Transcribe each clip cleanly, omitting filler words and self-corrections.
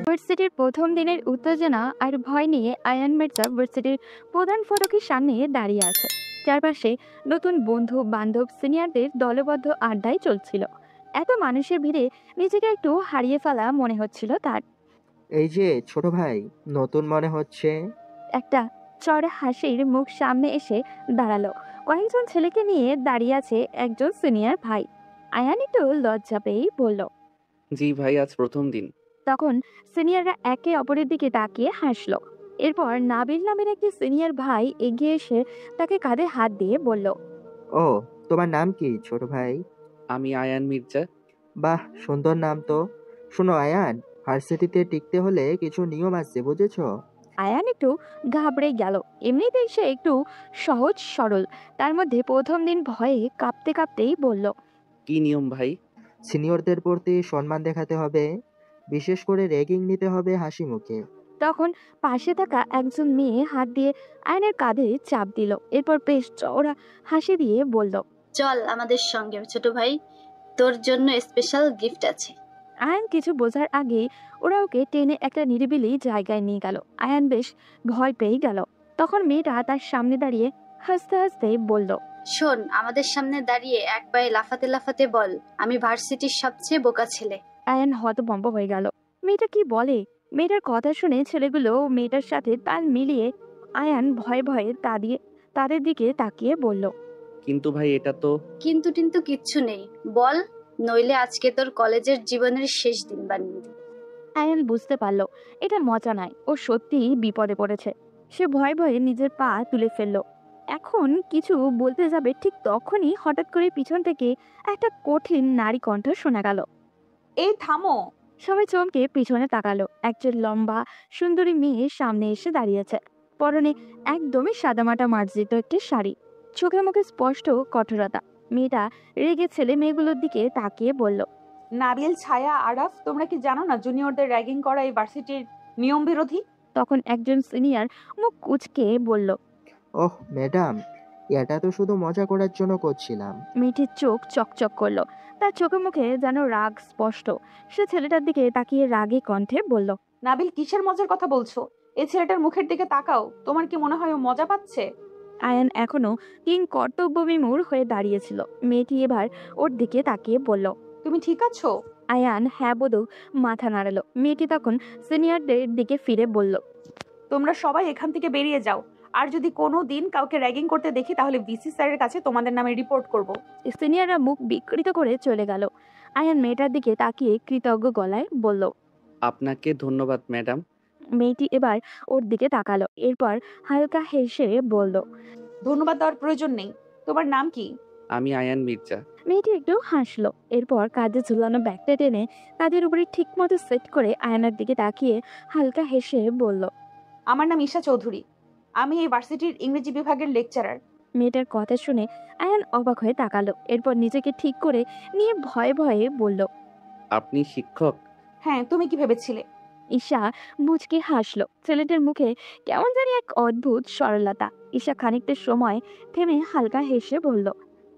ভার্সিটির প্রথম দিনের উত্তেজনা আর ভয় নিয়ে আয়ান মির্জা ভার্সিটির প্রধান ফটকের সামনে দাঁড়িয়ে আছে। চারপাশে নতুন বন্ধু বান্ধব সিনিয়রদের দলবদ্ধ আড্ডায় চলছিল। এত মানুষের ভিড়ে নিজেকে একটু হারিয়ে ফেলা মনে হচ্ছিল তার। এই যে ছোট ভাই, নতুন মনে হচ্ছে। একটা চড়া হাসির মুখ সামনে এসে দাঁড়ালো। কয়েকজন ছেলেকে নিয়ে দাঁড়িয়ে আছে একজন সিনিয়র ভাই। আয়ান একটু লজ্জা পেয়েই বলল। জি ভাই, আজ প্রথম দিন। তখন সিনিয়ররা একে অপরের দিকে তাকিয়ে হাসলো। এরপর নাবিল নামের একটি সিনিয়র ভাই এগিয়ে এসে তাকে কাঁধে হাত দিয়ে বলল। ও, তোমার নাম কি ছোট ভাই? আমি আয়ান মির্জা। বাহ, সুন্দর নাম তো। শোনো আয়ান, ভার্সিটিতে টিকতে হলে কিছু নিয়ম আছে, বুঝেছো? আয়ান একটু ঘাবড়ে গেল। এমনিতেই সে একটু সহজ সরল, তার মধ্যে প্রথম দিন ভয়ে কাঁপতে কাঁপতেই বলল। কি নিয়ম ভাই? সিনিয়রদের প্রতি সম্মান দেখাতে হবে, বিশেষ করে র্যাগিং নিতে হবে হাসি মুখে। তখন পাশে থাকা একজন মেয়ে হাত দিয়ে আয়নের কাঁধে চাপ দিল। এরপর বেশ চওড়া হাসি দিয়ে বলল। চল আমাদের সঙ্গে ছোট ভাই, তোর জন্য স্পেশাল গিফট আছে। আয়ান কিছু বোঝার আগেই ওরা ওকে টেনে একটা নিরিবিলি জায়গায় নিয়ে গেল। আয়ান বেশ ভয় পেয়ে গেল। তখন মেয়েটা তার সামনে দাঁড়িয়ে হাসতে হাসতে বলল। শোন, আমাদের সামনে দাঁড়িয়ে এক পায়ে লাফাতে লাফাতে বল, আমি ভার্সিটির সবচেয়ে বোকা ছেলে। আয়ান হতভম্ব হয়ে গেল। মেয়েটা কি বলে? মেয়েটার কথা শুনে ছেলেগুলো মেয়েটার সাথে তাল মিলিয়ে আয়ান ভয়ে ভয়ে তাদের দিকে তাকিয়ে বলল। কিন্তু ভাই, এটা তো। কিন্তু টিন্তু কিচ্ছু নেই, বল, নইলে আজকে তোর কলেজের জীবনের শেষ দিন বানিয়ে দিই। আয়ান বুঝতে পারল এটা মজা নয়, ও সত্যিই বিপদে পড়েছে। সে ভয়ে ভয়ে নিজের পা তুলে ফেলল। এখন কিছু বলতে যাবে, ঠিক তখনই হঠাৎ করে পিছন থেকে একটা কঠিন নারী কণ্ঠ শোনা গেল। এই থামো। সবাই চমকে পিছনে তাকালো। একজন লম্বা সুন্দরী মেয়ে সামনে এসে দাঁড়িয়েছে। পরনে একদমই সাদামাটা মার্জিত একটি শাড়ি, চোখে মুখে স্পষ্ট কঠোরতা। মেয়েটা রেগে ছেলে মেয়েগুলোর দিকে তাকিয়ে বলল। নাবিল, ছায়া, আরাফ, তোমরা কি জানো না জুনিয়রদের র্যাগিং করা এই ভার্সিটির নিয়ম বিরোধী? তখন একজন সিনিয়র মুখ কুঁচকে বলল। ওহ ম্যাডাম, এটা তো শুধু মজা করার জন্য করছিলাম। মেয়েটির চোখ চকচক করলো। তার চোখে মুখে যেন রাগ স্পষ্ট। সে ছেলেটার দিকে তাকিয়ে রাগে কণ্ঠে বলল। নাবিল, কিসের মজার কথা বলছো? এই ছেলেটার মুখের দিকে তাকাও, তোমার কি মনে হয় ও মজা পাচ্ছে? আয়ান এখনো কিং কর্তব্যবিমূঢ় হয়ে দাঁড়িয়েছিল। মেয়েটি এবার ওর দিকে তাকিয়ে বলল। তুমি ঠিক আছো? আয়ান হ্যাঁ বোধক মাথা নাড়ালো। মেয়েটি তখন সিনিয়রদের দিকে ফিরে বলল। তোমরা সবাই এখান থেকে বেরিয়ে যাও, আর যদি কোনো দিন কাউকে র্যাগিং করতে দেখি তাহলে ভিসি স্যারের কাছে তোমাদের নামে রিপোর্ট করব। সিনিয়ররা মুখ বিকৃত করে চলে গেল। আয়ান মেয়েটার দিকে তাকিয়ে কৃতজ্ঞ গলায় বলল। আপনাকে ধন্যবাদ ম্যাডাম। মেয়েটি এবার ওর দিকে তাকালো। এরপর হালকা হেসে বলল। ধন্যবাদ দেওয়ার প্রয়োজন নেই। তোমার নাম কি? আমি আয়ান মির্জা। মেয়েটি একটু হাসলো। এরপর কাঁধে ঝুলানো ব্যাগটা টেনে কাঁধের উপরে ঠিক মতো সেট করে আয়নার দিকে তাকিয়ে হালকা হেসে বলল। আমার নাম ঈশা চৌধুরী, আমি এই ভার্সিটির ইংরেজি বিভাগের লেকচারার। মেয়েটার কথা শুনে আয়ান অবাক হয়ে তাকালো। এরপর নিজেকে ঠিক করে নিয়ে ভয়ে ভয়ে বলল। আপনি শিক্ষক? হ্যাঁ, তুমি কি ভেবেছিলে? ঈশা মুচকে হাসলো। ছেলেটার মুখে কেমন জানি এক অদ্ভুত সরলতা। ঈশা খানিকটা সময় থেমে হালকা হেসে বলল।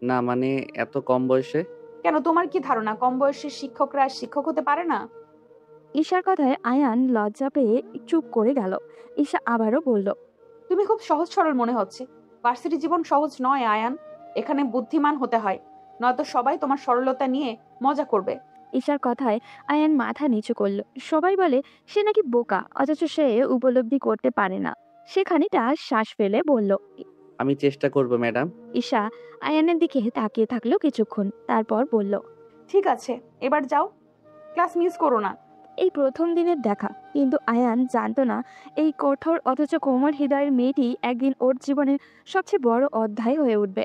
না মানে, এত কম বয়সে? কেন, তোমার কি ধারণা কম বয়সের শিক্ষকরা শিক্ষক হতে পারে না? ঈশার কথায় আয়ান লজ্জা পেয়ে চুপ করে গেল। ঈশা আবারও বলল। তুমি খুব সহজ সরল মনে হচ্ছে। ভার্সিটি জীবন সহজ নয় আয়ান, এখানে বুদ্ধিমান হতে হয়, নয়তো সবাই তোমার সরলতা নিয়ে মজা করবে। ঈশার কথায় আয়ান মাথা নিচু করল। সবাই বলে সে নাকি বোকা, অথচ সে উপলব্ধি করতে পারে না। সে খানিকটা শ্বাস ফেলে বলল। আমি চেষ্টা করব ম্যাডাম। ঈশা আয়ানের দিকে তাকিয়ে থাকলো কিছুক্ষণ, তারপর বলল। ঠিক আছে, এবার যাও, ক্লাস মিস করো না। এই প্রথম দিনের দেখা, কিন্তু আয়ান জানতো না এই কঠোর অথচ কোমল হৃদয়ের মেয়েটি একদিন ওর জীবনের সবচেয়ে বড় অধ্যায় হয়ে উঠবে।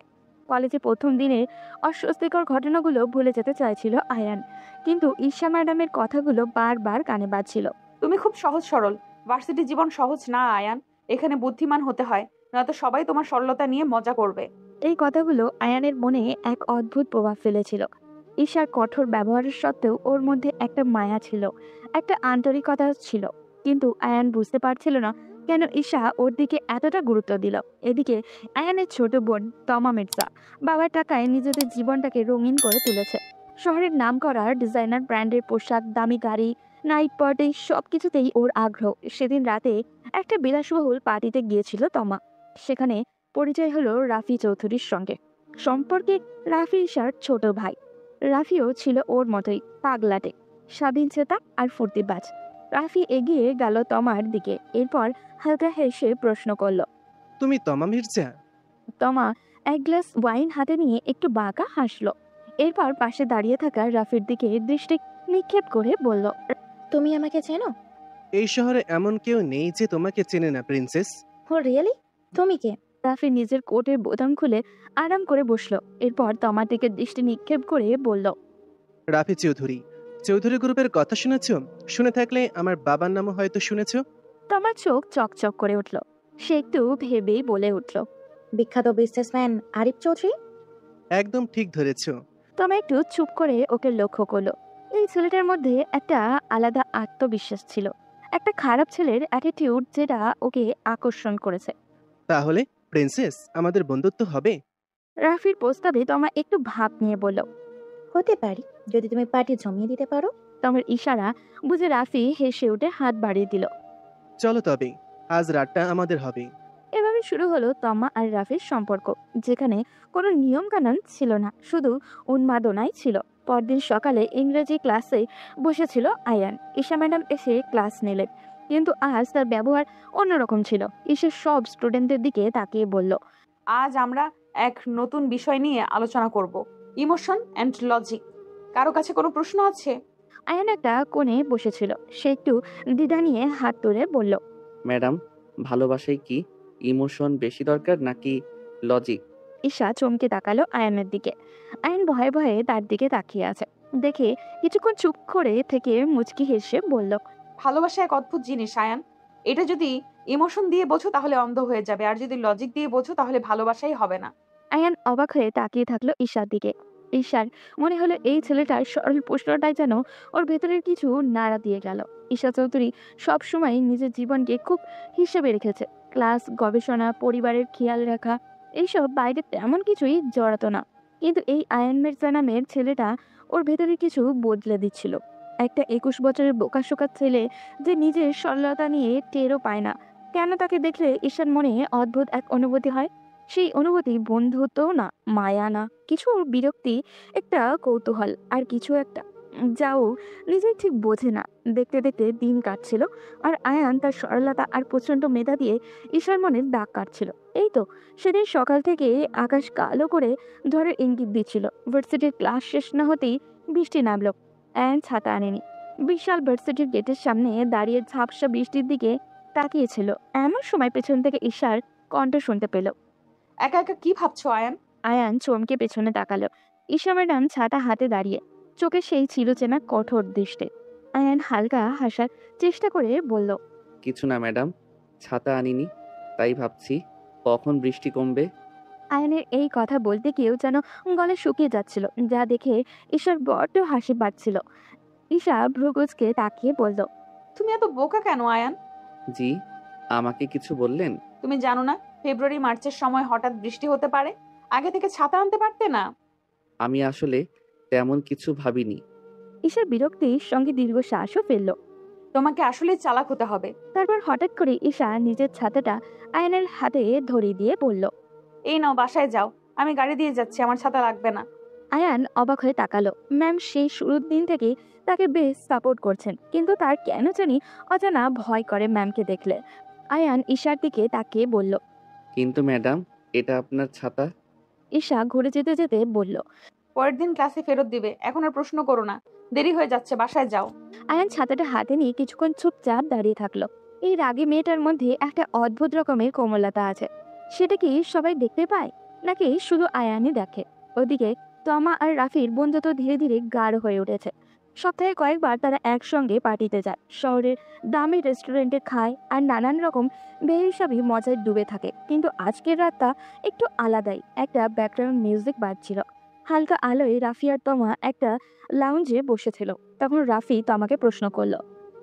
কলেজে প্রথম দিনের অস্বস্তিকর ঘটনাগুলো ভুলে যেতে চাইছিল আয়ান, কিন্তু ঈশা ম্যাডামের কথাগুলো বারবার কানে বাজছিল। তুমি খুব সহজ সরল, ভার্সিটি জীবন সহজ না আয়ান, এখানে বুদ্ধিমান হতে হয়, নয়তো সবাই তোমার সরলতা নিয়ে মজা করবে। এই কথাগুলো আয়ানের মনে এক অদ্ভুত প্রভাব ফেলেছিল। ঈশার কঠোর ব্যবহারের সত্ত্বেও ওর মধ্যে একটা মায়া ছিল, একটা আন্তরিকতা ছিল। কিন্তু আয়ান বুঝতে পারছিল না কেন ঈশা ওর দিকে এতটা গুরুত্ব দিল। এদিকে আয়ানের ছোট বোন তমা মির্জা বাবার টাকায় নিজেদের জীবনটাকে রঙিন করে তুলেছে। শহরের নামকরা ডিজাইনার ব্র্যান্ডের পোশাক, দামি গাড়ি, নাইট পার্টি সবকিছুতেই ওর আগ্রহ। সেদিন রাতে একটা বিলাসবহুল পার্টিতে গিয়েছিল তমা। সেখানে পরিচয় হলো রাফি চৌধুরীর সঙ্গে। সম্পর্কে রাফি ঈশার ছোট ভাই। রাফিও ছিল ওর মতোই পাগলাটে, স্বাধীনচেতা আর ফুর্তিবাজ। রাফি এগিয়ে গেল তমার দিকে, এরপর হালকা হেসে প্রশ্ন করল। তুমি তমা মির্জা? তমা এক গ্লাস ওয়াইন হাতে নিয়ে একটু বাঁকা হাসলো। এরপর পাশে দাঁড়িয়ে থাকা রাফির দিকে দৃষ্টি নিক্ষেপ করে বলল, তুমি আমাকে চেনো? এই শহরে এমন কেউ নেই যে তোমাকে চেনে না প্রিন্সেস। ও রিয়েলি? তুমি কে? রাফি নিজের কোটের বোতাম খুলে আরাম করে বসলো। এরপর তমার দিকে দৃষ্টি নিক্ষেপ করে বলল, রাফি চৌধুরী। চৌধুরী গ্রুপের কথা শুনেছ? শুনে থাকলে আমার বাবার নামও হয়তো শুনেছ। তমার চোখ চকচক করে উঠল। সে একটু ভেবেই বলে উঠল, বিখ্যাত বিজনেসম্যান আরিফ চৌধুরী? একদম ঠিক ধরেছ। তমা একটু চুপ করে ওকে লক্ষ্য করলো। এই ছেলেটার মধ্যে একটা আলাদা আত্মবিশ্বাস ছিল, একটা খারাপ ছেলের অ্যাটিটিউড যেটা ওকে আকর্ষণ করেছে। তাহলে প্রিন্সেস আমাদের বন্ধুত্ব হবে? রাফির প্রস্তাবে তমা একটু ভাব নিয়ে বলল। হতে পারি, যদি তুমি পার্টি জমিয়ে দিতে পারো। তমার ইশারা বুঝে রাফি হেসে উঠে হাত বাড়িয়ে দিল। চলো তবে, আজ রাতটা আমাদের হবে। এভাবে শুরু হলো তমা আর রাফির সম্পর্ক, যেখানে কোনো নিয়ম কানুন ছিল না, শুধু উন্মাদনাই ছিল। পরদিন সকালে ইংরেজি ক্লাসে বসেছিল আয়ান। ঈশা ম্যাডাম এসে ক্লাস নিলেন, কিন্তু আজ তার ব্যবহার অন্যরকম ছিল। ঈশা সব স্টুডেন্টদের দিকে তাকিয়ে বলল, আজ আমরা এক নতুন বিষয় নিয়ে আলোচনা করব, ইমোশন অ্যান্ড লজিক। কারো কাছে কোনো প্রশ্ন আছে? আয়ান একটা কোণে বসেছিল। সে একটু দ্বিধা নিয়ে হাত তুলে বলল, ম্যাডাম, ভালোবাসায় কি ইমোশন বেশি দরকার নাকি লজিক? ঈশা চমকে তাকালো আয়ানের দিকে। আয়ান ভয়ে ভয়ে তার দিকে তাকিয়ে আছে দেখে কিছুক্ষণ চুপ করে থেকে মুচকি হেসে বলল, ভালোবাসা এক অদ্ভুত জিনিস আয়ান। এটা যদি ইমোশন দিয়ে বোঝো তাহলে অন্ধ হয়ে যাবে, আর যদি লজিক দিয়ে বোঝো তাহলে ভালোবাসাই হবে না। আয়ান অবাক হয়ে তাকিয়ে থাকলো ঈশার দিকে। ঈশার মনে হলো এই ছেলেটার সরল প্রশ্নটাই যেন ওর ভেতরের কিছু নাড়া দিয়ে গেল। ঈশা চৌধুরী সবসময় নিজের জীবনকে খুব হিসেবে রেখেছে। ক্লাস, গবেষণা, পরিবারের খেয়াল রাখা, এইসব বাইরে তেমন কিছুই জড়াতো না। কিন্তু এই আয়ান মির্জা নামের ছেলেটা ওর ভেতরে কিছু বদলে দিচ্ছিল। একটা 21 বছরের বোকাশোকা ছেলে যে নিজের সরলতা নিয়ে টেরও পায় না। কেন তাকে দেখলে ঈশার মনে অদ্ভুত এক অনুভূতি হয়। সেই অনুভূতি বন্ধুত্ব না, মায়া না, কিছু বিরক্তি, একটা কৌতূহল আর কিছু একটা যা ও নিজেই ঠিক বোঝে না। দেখতে দেখতে দিন কাটছিল, আর আয়ান তার সরলতা আর প্রচণ্ড মেধা দিয়ে ঈশার মনে দাগ কাটছিল। এই তো সেদিন সকাল থেকে আকাশ কালো করে ঝড়ের ইঙ্গিত দিচ্ছিল। ভার্সিটির ক্লাস শেষ না হতেই বৃষ্টি নামলো। আয়ান ছাতা আনেনি। বিশাল ভার্সিটির গেটের সামনে দাঁড়িয়ে ঝাপসা বৃষ্টির দিকে তাকিয়েছিল। এমন সময় পেছন থেকে ঈশার কণ্ঠ শুনতে পেল। একা একা কি ভাবছো আয়ান? আয়ান চমকে পেছনে তাকালো। ঈশা ম্যাডাম ছাতা হাতে দাঁড়িয়ে, চোখে সেই চিরচেনা কঠোর দৃষ্টি। আয়ান হালকা হাসার চেষ্টা করে বলল, কিছু না ম্যাডাম, ছাতা আনিনি, তাই ভাবছি কখন বৃষ্টি কমবে। আয়ানের এই কথা বলতে গিয়েও যেন গলা শুকিয়ে যাচ্ছিল, যা দেখে ঈশার বড্ড হাসি পাচ্ছিল। ঈশা ভ্রুকুচকে তাকিয়ে বলল, তুমি এত বোকা কেন আয়ান? জি, আমাকে কিছু বললেন? তুমি জানো না ফেব্রুয়ারি মার্চের সময় হঠাৎ বৃষ্টি হতে পারে? আগে থেকে ছাতা আনতে পারতে না? আমি আসলে তেমন কিছু ভাবিনি। ঈশার বিরক্তির সঙ্গে দীর্ঘশ্বাসও ফেলল। তোমাকে আসলে চালাক হতে হবে। তারপর হঠাৎ করে ঈশা নিজের ছাতাটা আয়ানের হাতে ধরিয়ে দিয়ে বলল, এই নাও, বাসায় যাও, আমি গাড়ি দিয়ে যাচ্ছি, আমার ছাতা লাগবে না। আয়ান অবাক হয়ে তাকালো। ম্যাম সেই শুরুর দিন থেকেই তাকে বেশ সাপোর্ট করছেন, কিন্তু তার কেন জানি অজানা ভয় করে ম্যামকে দেখলে। আয়ান ঈশার দিকে তাকিয়ে বলল, কিন্তু ম্যাডাম, এটা আপনার ছাতা। ঈশা ঘুরে যেতে যেতে বলল, পরের দিন ক্লাসে ফেরত দিবে, এখন আর প্রশ্ন করো না, দেরি হয়ে যাচ্ছে, বাসায় যাও। আয়ান ছাতাটা হাতে নিয়ে কিছুক্ষণ চুপচাপ দাঁড়িয়ে থাকলো। এই রাগী মেয়েটার মধ্যে একটা অদ্ভুত রকমের কোমলতা আছে। সেটা কি সবাই দেখতে পায়, নাকি শুধু আয়ানই দেখে? ওদিকে তমা আর রাফির বন্ধুত্ব ধীরে ধীরে গাঢ় হয়ে উঠেছে। সপ্তাহে কয়েকবার তারা একসঙ্গে পার্টিতে যায়, শহরের দামি রেস্টুরেন্টে খায়, আর নানান রকম বেহিসাবি মজায় ডুবে থাকে। কিন্তু আজকের রাতটা একটু আলাদাই। একটা ব্যাকগ্রাউন্ড মিউজিক বাজছিল। হালকা আলোয় রাফি আর তমা একটা লাউঞ্জে বসেছিল। তখন রাফি তমাকে প্রশ্ন করলো,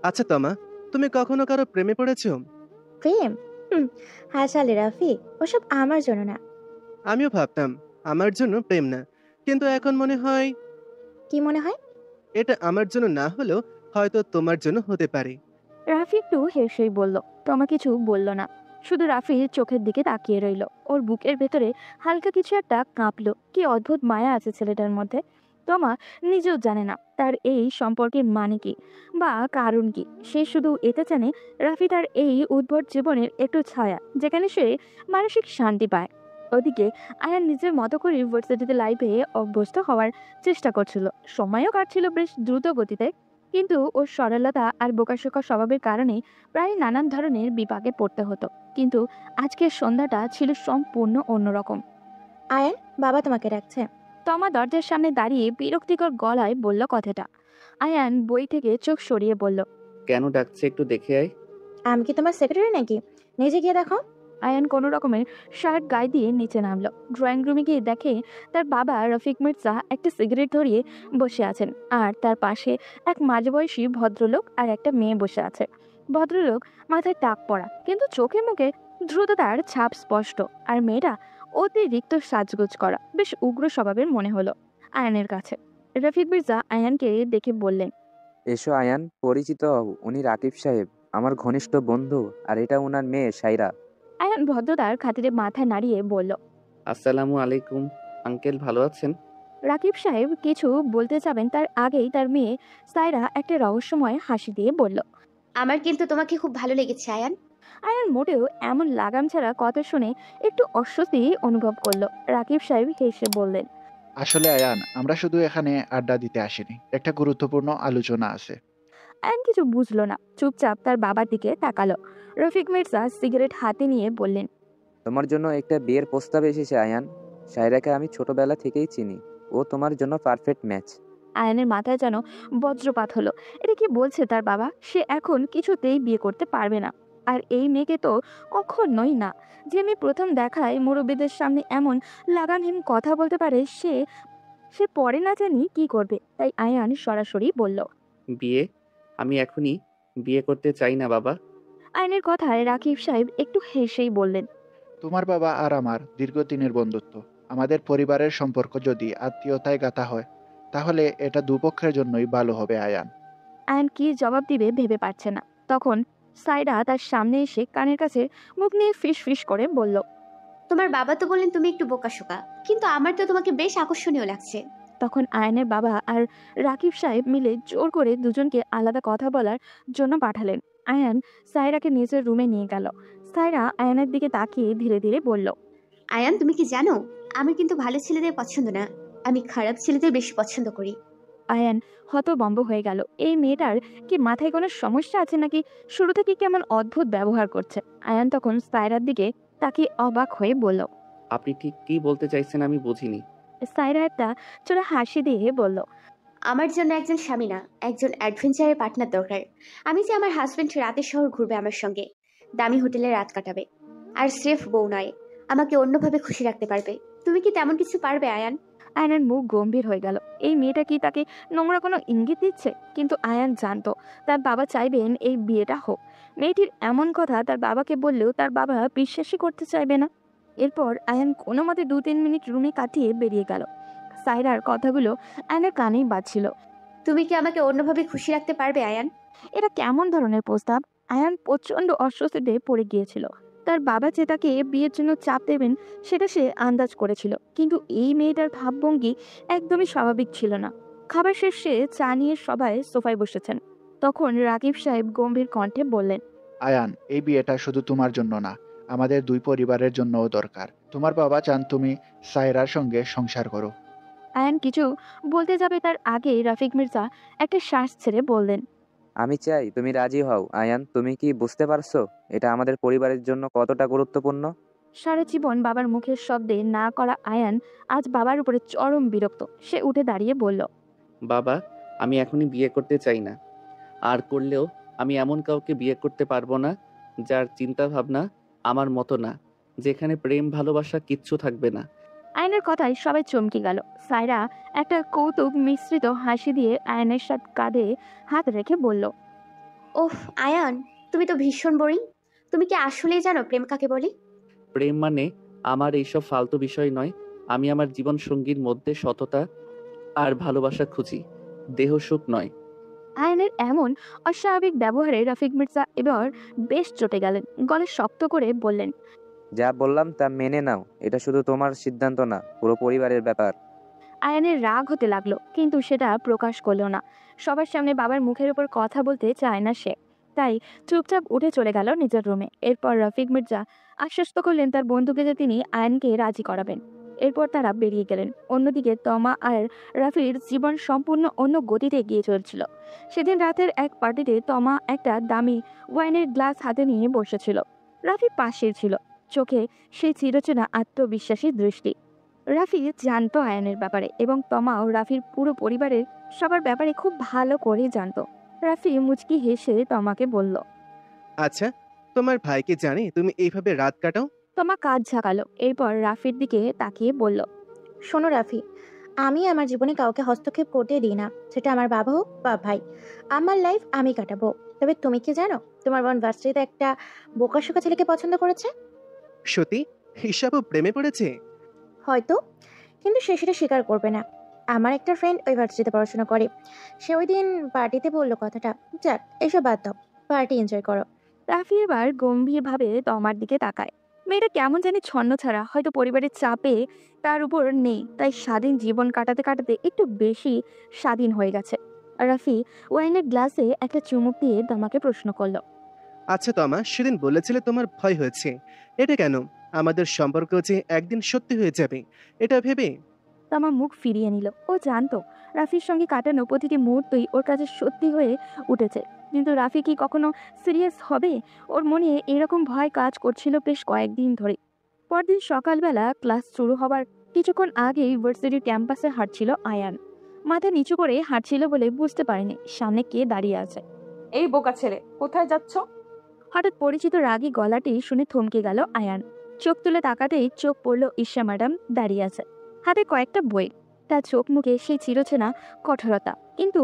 আচ্ছা তমা, তুমি কখনো কারো প্রেমে পড়েছো? প্রেম? হুম, হাসালে রাফি, ওসব আমার জন্য না। আমিও ভাবতাম আমার জন্য প্রেম না, কিন্তু এখন মনে হয় কি মনে হয়? এটা আমার জন্য না হলেও হয়তো তোমার জন্য হতে পারে। রাফি একটু হেসেই বলল। তমা কিছু বলল না, শুধু রাফির চোখের দিকে তাকিয়ে রইল। ওর বুকের ভেতরে হালকা কিছু একটা কাঁপলো। কি অদ্ভুত মায়া আছে ছেলেটার মধ্যে। তমা নিজেও জানে না তার এই সম্পর্কের মানে কি বা কারণ কি। সে শুধু এটা জানে রাফি তার এই উদ্ভট জীবনের একটু ছায়া, যেখানে সে মানসিক শান্তি পায়। ওদিকে আয়ান নিজের মতো করে ইউনিভার্সিটিতে লাইফে অভ্যস্ত হওয়ার চেষ্টা করছিল। সময়ও কাটছিল বেশ দ্রুত গতিতে, কিন্তু ওর সরলতা আর বোকাশোকা স্বভাবের কারণে প্রায় নানান ধরনের বিপাকে পড়তে হতো। কিন্তু আজকের সন্ধ্যাটা ছিল সম্পূর্ণ অন্যরকম। আয়ান, বাবা তোমাকে ডাকছে। তমা দরজার সামনে দাঁড়িয়ে বিরক্তিকর গলায় বলল কথাটা। আয়ান বই থেকে চোখ সরিয়ে বলল, কেন ডাকছে একটু দেখে আয়। আমি কি তোমার সেক্রেটারি নাকি? নিজে গিয়ে দেখো। আয়ান কোনো রকমের শার্ট গায়ে দিয়ে নিচে নামলো। ড্রয়িং রুমে গিয়ে দেখে তার বাবা রফিক মির্জা একটা সিগারেট ধরিয়ে বসে আছেন, আর তার পাশে এক মাঝবয়সী ভদ্রলোক আর একটা মেয়ে বসে আছে। ভদ্রলোক মাথায় টাক পরা, কিন্তু চোখে মুখে দ্রুততার ছাপ স্পষ্ট, আর মেয়েটা অতিরিক্ত সাজগোজ করা, বেশ উগ্র স্বভাবের মনে হলো আয়ানের কাছে। রফিক মির্জা আয়ানকে দেখে বললেন, এসো আয়ান, পরিচিত হও, উনি রাকিব সাহেব, আমার ঘনিষ্ঠ বন্ধু, আর এটা ওনার মেয়ে সাইরা। আয়ান ভদ্রতার খাতিরে মাথা নাড়িয়ে বলল, আসসালামু আলাইকুম আঙ্কেল, ভালো আছেন? রাকিব সাহেব কিছু বলতে যাবেন তার আগেই তার মেয়ে সায়রা একটা রহস্যময় হাসি দিয়ে বলল। আমার কিন্তু তোমাকে খুব ভালো লেগেছে আয়ান। আয়ান মোটেও এমন লাগাম ছাড়া কথা শুনে একটু অস্বস্তি অনুভব করলো। রাকিব সাহেব হেসে বললেন, আসলে আয়ান, আমরা শুধু এখানে আড্ডা দিতে আসিনি, একটা গুরুত্বপূর্ণ আলোচনা আছে। আয়ান কিছু বুঝলো না, চুপচাপ তার বাবার দিকে তাকালো। রফিক মির্জা সিগারেট হাতে নিয়ে বললেন, তোমার জন্য একটা বিয়ের প্রস্তাব এসেছে আয়ান। সাইরাকে আমি ছোটবেলা থেকেই চিনি, ও তোমার জন্য পারফেক্ট ম্যাচ। আয়ানের মাথায় যেন বজ্রপাত হলো। এটা কি বলছে তার বাবা? সে এখন কিছুতেই বিয়ে করতে পারবে না। আর এই মেয়েকে তো কখনোই না। যে মেয়ে প্রথম দেখায় মুরব্বীদের সামনে এমন লাগামহীন কথা বলতে পারে, সে সে পরে না জানি কি করবে। তাই আয়ান সরাসরি বলল। বিয়ে? আমি এখনই বিয়ে করতে চাই না বাবা। আয়নের কথায় রাকিব সাহেব একটু হেসেই বললেন, তোমার বাবা আর আমার দীর্ঘদিনের বন্ধুত্ব, আমাদের পরিবারের সম্পর্ক যদি আত্মীয়তায় গাঁথা হয়, তাহলে এটা দুপক্ষের জন্যই ভালো হবে আয়ান। আয়ান কি জবাব দিবে ভেবে পাচ্ছে না। তখন সাইরা তার সামনে এসে কানের কাছে মুখ নিয়ে ফিস ফিস করে বলল, তোমার বাবা তো বললেন তুমি একটু বোকাশোকা, কিন্তু আমার তো তোমাকে বেশ আকর্ষণীয় লাগছে। তখন আয়ানের বাবা আর রাকিব সাহেব মিলে জোর করে দুজনকে আলাদা কথা বলার জন্য পাঠালেন। আয়ান সায়রাকে নিজের রুমে নিয়ে গেল। সায়রা আয়ানের দিকে তাকিয়ে ধীরে ধীরে বলল, আয়ান, তুমি কি জানো আমার কিন্তু ভালো ছেলেদের পছন্দ না, আমি খারাপ ছেলেদের বেশি পছন্দ করি। আয়ান হতভম্ব হয়ে গেল। এই মেয়েটার কি মাথায় কোনো সমস্যা আছে নাকি? শুরু থেকে কেমন অদ্ভুত ব্যবহার করছে। আয়ান তখন সায়রার দিকে তাকিয়ে অবাক হয়ে বলল। আপনি ঠিক কি বলতে চাইছেন আমি বুঝিনি। সায়রা একটা চোরা হাসি দিয়ে বলল, আমার জন্য একজন স্বামী না, একজন অ্যাডভেঞ্চারের পার্টনার দরকার। আমি যে আমার হাজবেন্ড রাতে শহর ঘুরবে আমার সঙ্গে, দামি হোটেলে রাত কাটাবে, আর স্রেফ বউ নয়, আমাকে অন্যভাবে খুশি রাখতে পারবে। তুমি কি তেমন কিছু পারবে আয়ান? আয়ানের মুখ গম্ভীর হয়ে গেল। এই মেয়েটা কি তাকে নোংরা কোনো ইঙ্গিত দিচ্ছে? কিন্তু আয়ান জানতো তার বাবা চাইবেন এই বিয়েটা হোক। মেয়েটির এমন কথা তার বাবাকে বললেও তার বাবা বিশ্বাসই করতে চাইবে না। এরপর আয়ান কোনো মতে 2-3 মিনিট রুমে কাটিয়ে বেরিয়ে গেল। সাইরার কথাগুলো আয়ানের কানেই বাজছিল। তুমি কি আমাকে অন্যভাবে খুশি রাখতে পারবে আয়ান? এটা কেমন ধরনের প্রস্তাব? আয়ান প্রচণ্ড অস্বস্তিতে পড়ে গিয়েছিল। তার বাবা যে তাকে বিয়ের জন্য চাপ দেবেন সেটা সে আন্দাজ করেছিল, কিন্তু এই মেয়েটার ভাবভঙ্গি একদমই স্বাভাবিক ছিল না। খাবার শেষে চা নিয়ে সবাই সোফায় বসেছেন। তখন রাকিব সাহেব গম্ভীর কণ্ঠে বললেন, আয়ান, এই বিয়েটা শুধু তোমার জন্য না, আমাদের দুই পরিবারের জন্যও দরকার। তোমার বাবা চান তুমি সায়রার সঙ্গে সংসার করো। আয়ান কিছু বলতে যাবে তার আগে রফিক মির্জা একটা শ্বাস ছেড়ে বললেন, আমি চাই তুমি রাজি হও আয়ান। তুমি কি বুঝতে পারছো এটা আমাদের পরিবারের জন্য কতটা গুরুত্বপূর্ণ? সারা জীবন বাবার মুখের শব্দে না করা আয়ান আজ বাবার উপরে চরম বিরক্ত। সে উঠে দাঁড়িয়ে বলল, বাবা, আমি এখনই বিয়ে করতে চাই না। আর করলেও আমি এমন কাউকে বিয়ে করতে পারবো না যার চিন্তা ভাবনা আমার মতো না, যেখানে প্রেম ভালোবাসা কিচ্ছু থাকবে না। আয়নের কথায় সবাই চমকে গেল। সায়রা একটা কৌতুক মিশ্রিত হাসি দিয়ে আয়নের সাথে কাঁধে হাত রেখে বলল, ওহ আয়ান, তুমি তো ভীষণ বোরিং। তুমি কি আসলেই জানো প্রেম কাকে বলে? প্রেম মানে আমার এইসব ফালতু বিষয় নয়। আমি আমার জীবন সঙ্গীর মধ্যে সততা আর ভালোবাসা খুঁজি, দেহ সুখ নয়। আয়ানের এমন অস্বাভাবিক ব্যবহারে রফিক মির্জা এবার বেশ চটে গেলেন। গলা শক্ত করে বললেন, যা বললাম তা মেনে নাও, এটা শুধু তোমার সিদ্ধান্ত না, পুরো পরিবারের ব্যাপার। আয়ানের রাগ হতে লাগলো, কিন্তু সেটা প্রকাশ করলো না। সবার সামনে বাবার মুখের উপর কথা বলতে চায় না সে, তাই চুপচাপ উঠে চলে গেল নিজের রুমে। এরপর রফিক মির্জা আশ্বস্ত করলেন তার বন্ধুকে যে তিনি আয়ানকে রাজি করাবেন। এরপর তারা বেরিয়ে গেলেন। অন্যদিকে তমা আর রাফির জীবন সম্পূর্ণ অন্য গতিতে এগিয়ে চলছিল। সেদিন রাতের এক পার্টিতে তমা একটা দামি ওয়াইনের গ্লাস হাতে নিয়ে বসেছিল। রাফি পাশে ছিল, চোখে সেই চিরচেনা আত্মবিশ্বাসী দৃষ্টি। রাফি জানতো আয়ানের ব্যাপারে, এবং তমাও রাফির পুরো পরিবারের সবার ব্যাপারে খুব ভালো করে জানতো। রাফি মুচকি হেসে তমাকে বলল। আচ্ছা, তোমার ভাই কি জানে তুমি এইভাবে রাত কাটাও? তমা কাঁধ ঝাঁকালো, এরপর রাফির দিকে তাকিয়ে বলল, শোনো রাফি, আমি আমার জীবনে কাউকে হস্তক্ষেপ করতে দিই না, সেটা আমার বাবা হোক বা ভাই। আমার লাইফ আমি কাটাবো। তবে তুমি কি জানো তোমার বোন ভার্সিটিতে একটা বোকাশোকা ছেলেকে পছন্দ করেছে? সত্যি? হিসাবও প্রেমে পড়েছে? হয়তো, কিন্তু সে সেটা স্বীকার করবে না। আমার একটা ফ্রেন্ড ওই ভার্সিটিতে পড়াশোনা করে, সে ওই দিন পার্টিতে বললো কথাটা। যাক, এসব বাদ দাও, পার্টি এনজয় করো। রাফি এবার গম্ভীরভাবে তমার দিকে তাকায়। মেয়েটা কেমন জানি ছন্ন ছাড়া, হয়তো পরিবারের চাপে তার উপর নেই, তাই স্বাধীন জীবন কাটাতে কাটাতে একটু বেশি স্বাধীন হয়ে গেছে। রাফি ওয়াইনের গ্লাসে একটা চুমুক দিয়ে তমাকে প্রশ্ন করলো, আচ্ছা তমা, সেদিন বলেছিলে তোমার ভয় হয়েছে, এটা কেন? আমাদের সম্পর্ক যে একদিন সত্যি হয়ে যাবে, এটা ভেবে? তমা মুখ ফিরিয়ে নিল। ও জানতো রাফির সঙ্গে কাটানো প্রতিটি মুহূর্তই ওর কাছে সত্যি হয়ে উঠেছে, কিন্তু রাফি কি কখনো সিরিয়াস হবে? ওর মনে এরকম ভয় কাজ করছিল বেশ কয়েকদিন ধরে। পরদিন সকালবেলা ক্লাস শুরু হবার কিছুক্ষণ আগেই ভার্সিটির ক্যাম্পাসে হাঁটছিল আয়ান। মাথা নিচু করে হাঁটছিল বলে বুঝতে পারেনি সামনে কে দাঁড়িয়ে আছে। এই বোকা ছেলে, কোথায় যাচ্ছ? হঠাৎ পরিচিত রাগী গলাটি শুনে থমকে গেল আয়ান। চোখ তুলে তাকাতেই চোখ পড়ল ঈশা ম্যাডাম দাঁড়িয়ে আছে, হাতে কয়েকটা বই। তার চোখ মুখে সেই চিরচেনা কঠোরতা, কিন্তু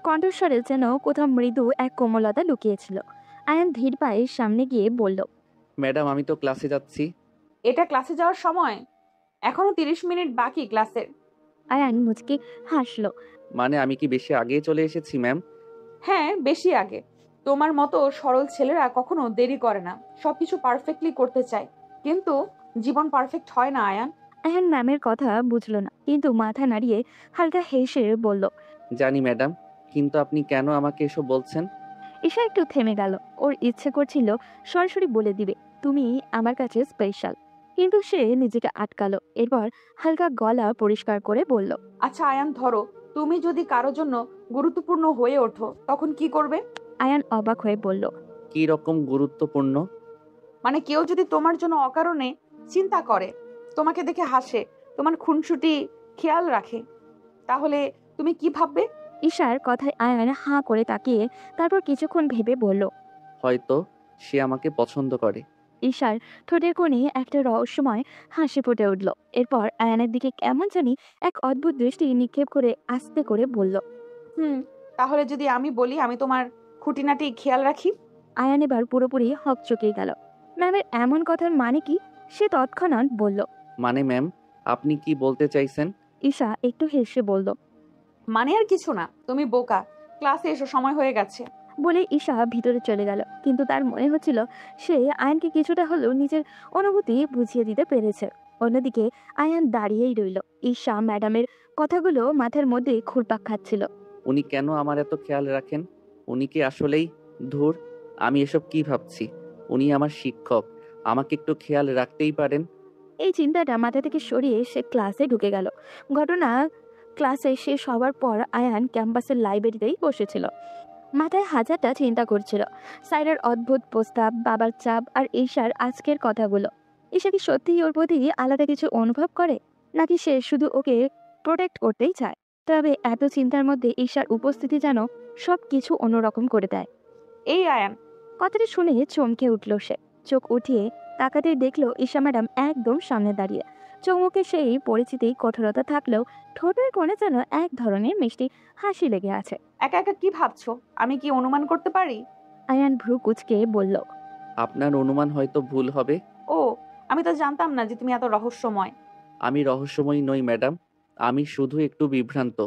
কণ্ঠস্বরে যেন কোথাও মৃদু এক কোমলতা লুকিয়েছিল। আয়ান ধীর পায়ে সামনে গিয়ে বলল, ম্যাডাম, আমি তো ক্লাসে যাচ্ছি। এটা ক্লাসে যাওয়ার সময়? এখনো 30 মিনিট বাকি ক্লাসের। আয়ান মুচকি হাসলো। মানে আমি কি বেশি আগেই চলে এসেছি ম্যাম? হ্যাঁ, বেশি আগে। তোমার মতো সরল ছেলেরা কখনো দেরি করে না, সবকিছু পারফেক্টলি করতে চায়, কিন্তু জীবন পারফেক্ট হয় না আয়ান। আয়ান ম্যামের কথা বুঝলো না, কিন্তু মাথা নাড়িয়ে হালকা হেসে বলল, জানি ম্যাডাম, কিন্তু আপনি কেন আমাকে এসব বলছেন? ঈশা একটু থেমে গেল। ওর ইচ্ছে করছিল সরাসরি বলে দিবে, তুমি আমার কাছে স্পেশাল, কিন্তু সে নিজেকে আটকালো। এরপর হালকা গলা পরিষ্কার করে বলল, আচ্ছা আয়ান, ধরো তুমি যদি কারো জন্য গুরুত্বপূর্ণ হয়ে ওঠো, তখন কি করবে? আয়ান অবাক হয়ে বলল, কি রকম গুরুত্বপূর্ণ? মানে কেউ যদি তোমার জন্য অকারণে চিন্তা করে, তোমাকে দেখে হাসে, তোমার খুনসুটি খেয়াল রাখে, তাহলে তুমি কি ভাববে? ঈশার কথায় আয়ান হাঁ করে তাকিয়ে তারপর কিছুক্ষণ ভেবে বলল, হয়তো সে আমাকে পছন্দ করে। ঈশার ঠোঁটের কোণে একটা রহস্যময় হাসি ফুটে উঠল। এরপর আয়ানের দিকে কেমন জানি এক অদ্ভুত দৃষ্টি নিক্ষেপ করে আস্তে করে বলল, তাহলে যদি আমি বলি আমি তোমার খুঁটিনাটি খেয়াল রাখি? আয়ান এবার পুরোপুরি হকচকে গেল। ম্যামের এমন কথার মানে কি? সে তৎক্ষণাৎ বলল, মানে ম্যাম, আপনি কি বলতে চাইছেন? ঈশা একটু হেসে বলল। মানে আর কিছু না, তুমি বোকা, ক্লাসে এসো, সময় হয়ে গেছে। বলে ঈশা ভিতরে চলে গেল, কিন্তু তার মনে হচ্ছিল সে আয়ানকে কিছুটা হলেও নিজের অনুভূতি বুঝিয়ে দিতে পেরেছে। অন্যদিকে আয়ান দাঁড়িয়েই রইল। ঈশা ম্যাডামের কথাগুলো মাথার মধ্যে ঘুরপাক খাচ্ছিল। উনি কেন আমার এত খেয়াল রাখেন? উনি কি আসলেই ধুর, আমি এসব কি ভাবছি? উনি আমার শিক্ষক, আমাকে একটু খেয়াল রাখতেই পারেন। এই চিন্তাটা মাথা থেকে সরিয়ে সে ক্লাসে ঢুকে গেল। ঘটনা ক্লাসে শেষ হওয়ার পর আয়ান ক্যাম্পাসের লাইব্রেরিতেই বসেছিল। মাথায় হাজারটা চিন্তা করছিল। সাইরার অদ্ভুত প্রস্তাব, বাবার চাপ, আর ঈশার আজকের কথাগুলো। ঈশা কি সত্যিই ওর প্রতি আলাদা কিছু অনুভব করে, নাকি সে শুধু ওকে প্রোটেক্ট করতেই চায়? তবে এত চিন্তার মধ্যে ঈশার উপস্থিতি যেন সব কিছু অন্যরকম করে দেয়। এই আয়ান, কথাটা শুনে চমকে উঠল সে। চোখ উঠিয়ে তাকাতেই দেখলো ঈশা ম্যাডাম একদম সামনে দাঁড়িয়ে। চোখ মুখে সেই পরিচিতি কঠোরতা থাকলেও ঠোঁটের কোণে যেন এক ধরনের মিষ্টি হাসি লেগে আছে। একা একা কি ভাবছো? আমি কি অনুমান করতে পারি? আয়ান ভ্রু কুচকে বলল, আপনার অনুমান হয়তো ভুল হবে। ও, আমি তো জানতাম না যে তুমি এত রহস্যময়। আমি রহস্যময়ী নই ম্যাডাম, আমি শুধু একটু বিভ্রান্ত।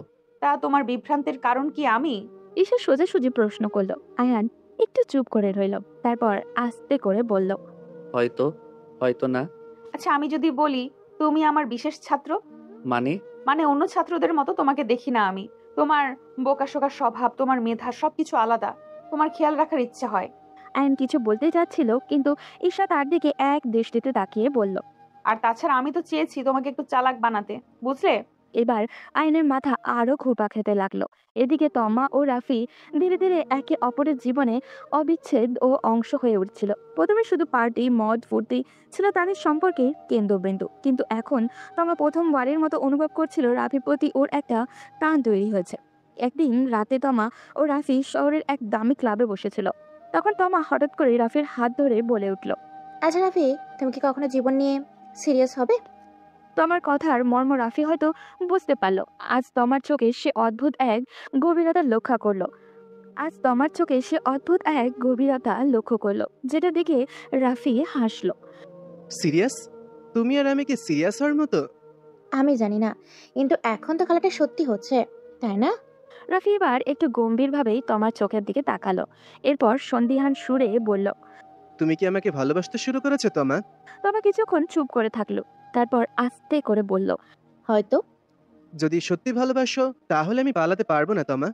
তা তোমার বিভ্রান্তের কারণ কি আমি? ঈশা সোজাসুজি প্রশ্ন করলো। আয়ান একটু চুপ করে রইল, তারপর আস্তে করে বলল, হয়তো, হয়তো না। আচ্ছা, আমি যদি বলি তুমি আমার বিশেষ ছাত্র? মানে? মানে অন্য ছাত্রদের মতো তোমাকে দেখি না আমি। তোমার বোকাশোকা স্বভাব, তোমার মেধা সবকিছু আলাদা। তোমার খেয়াল রাখার ইচ্ছে হয়। আয়ান কিছু বলতে যাচ্ছিল, কিন্তু ঈশা তার দিকে এক দৃষ্টিতে তাকিয়ে বলল। আর তাছাড়া আমি তো চেয়েছি তোমাকে একটু চালাক বানাতে, বুঝলে? এবার আয়নের মাথা আরো ঘুরপা খেতে লাগলো। এদিকে তমা ও রাফি ধীরে ধীরে একে অপরের জীবনে অবিচ্ছেদ ও অংশ হয়ে উঠছিল। প্রথমে শুধু পার্টি, মদ, ফুর্তি ছিল তাদের সম্পর্কের কেন্দ্রবিন্দু, কিন্তু এখন তমা প্রথমবারের মতো অনুভব করছিল রাফির প্রতি ওর একটা টান তৈরি হয়েছে। একদিন রাতে তমা ও রাফি শহরের এক দামি ক্লাবে বসেছিল। তখন তমা হঠাৎ করে রাফির হাত ধরে বলে উঠল, আচ্ছা রাফি, তুমি কি কখনো জীবন নিয়ে সিরিয়াস হবে? তমার কথার মর্ম রাফি হয়তো বুঝতে পারলো। আজ তমার চোখে সে অদ্ভুত এক গভীরতা লক্ষ্য করলো। যেটা দেখে রাফি হাসলো। সিরিয়াস? তুমি আর আমি কি সিরিয়াস হওয়ার মতো? আমি জানি না, কিন্তু এখন তো খেলাটা সত্যি হচ্ছে, তাই না? রাফি এবার একটু গম্ভীরভাবেই তমার চোখের দিকে তাকালো। এরপর সন্দিহান সুরে বলল। তুমি কি আমাকে ভালোবাসতে শুরু করেছো তমা? তমা কিছুক্ষণ চুপ করে থাকলো, তারপর আস্তে করে বলল, হয়তো। যদি সত্যি ভালোবাসো তাহলে আমি পালাতে পারবো না তমা।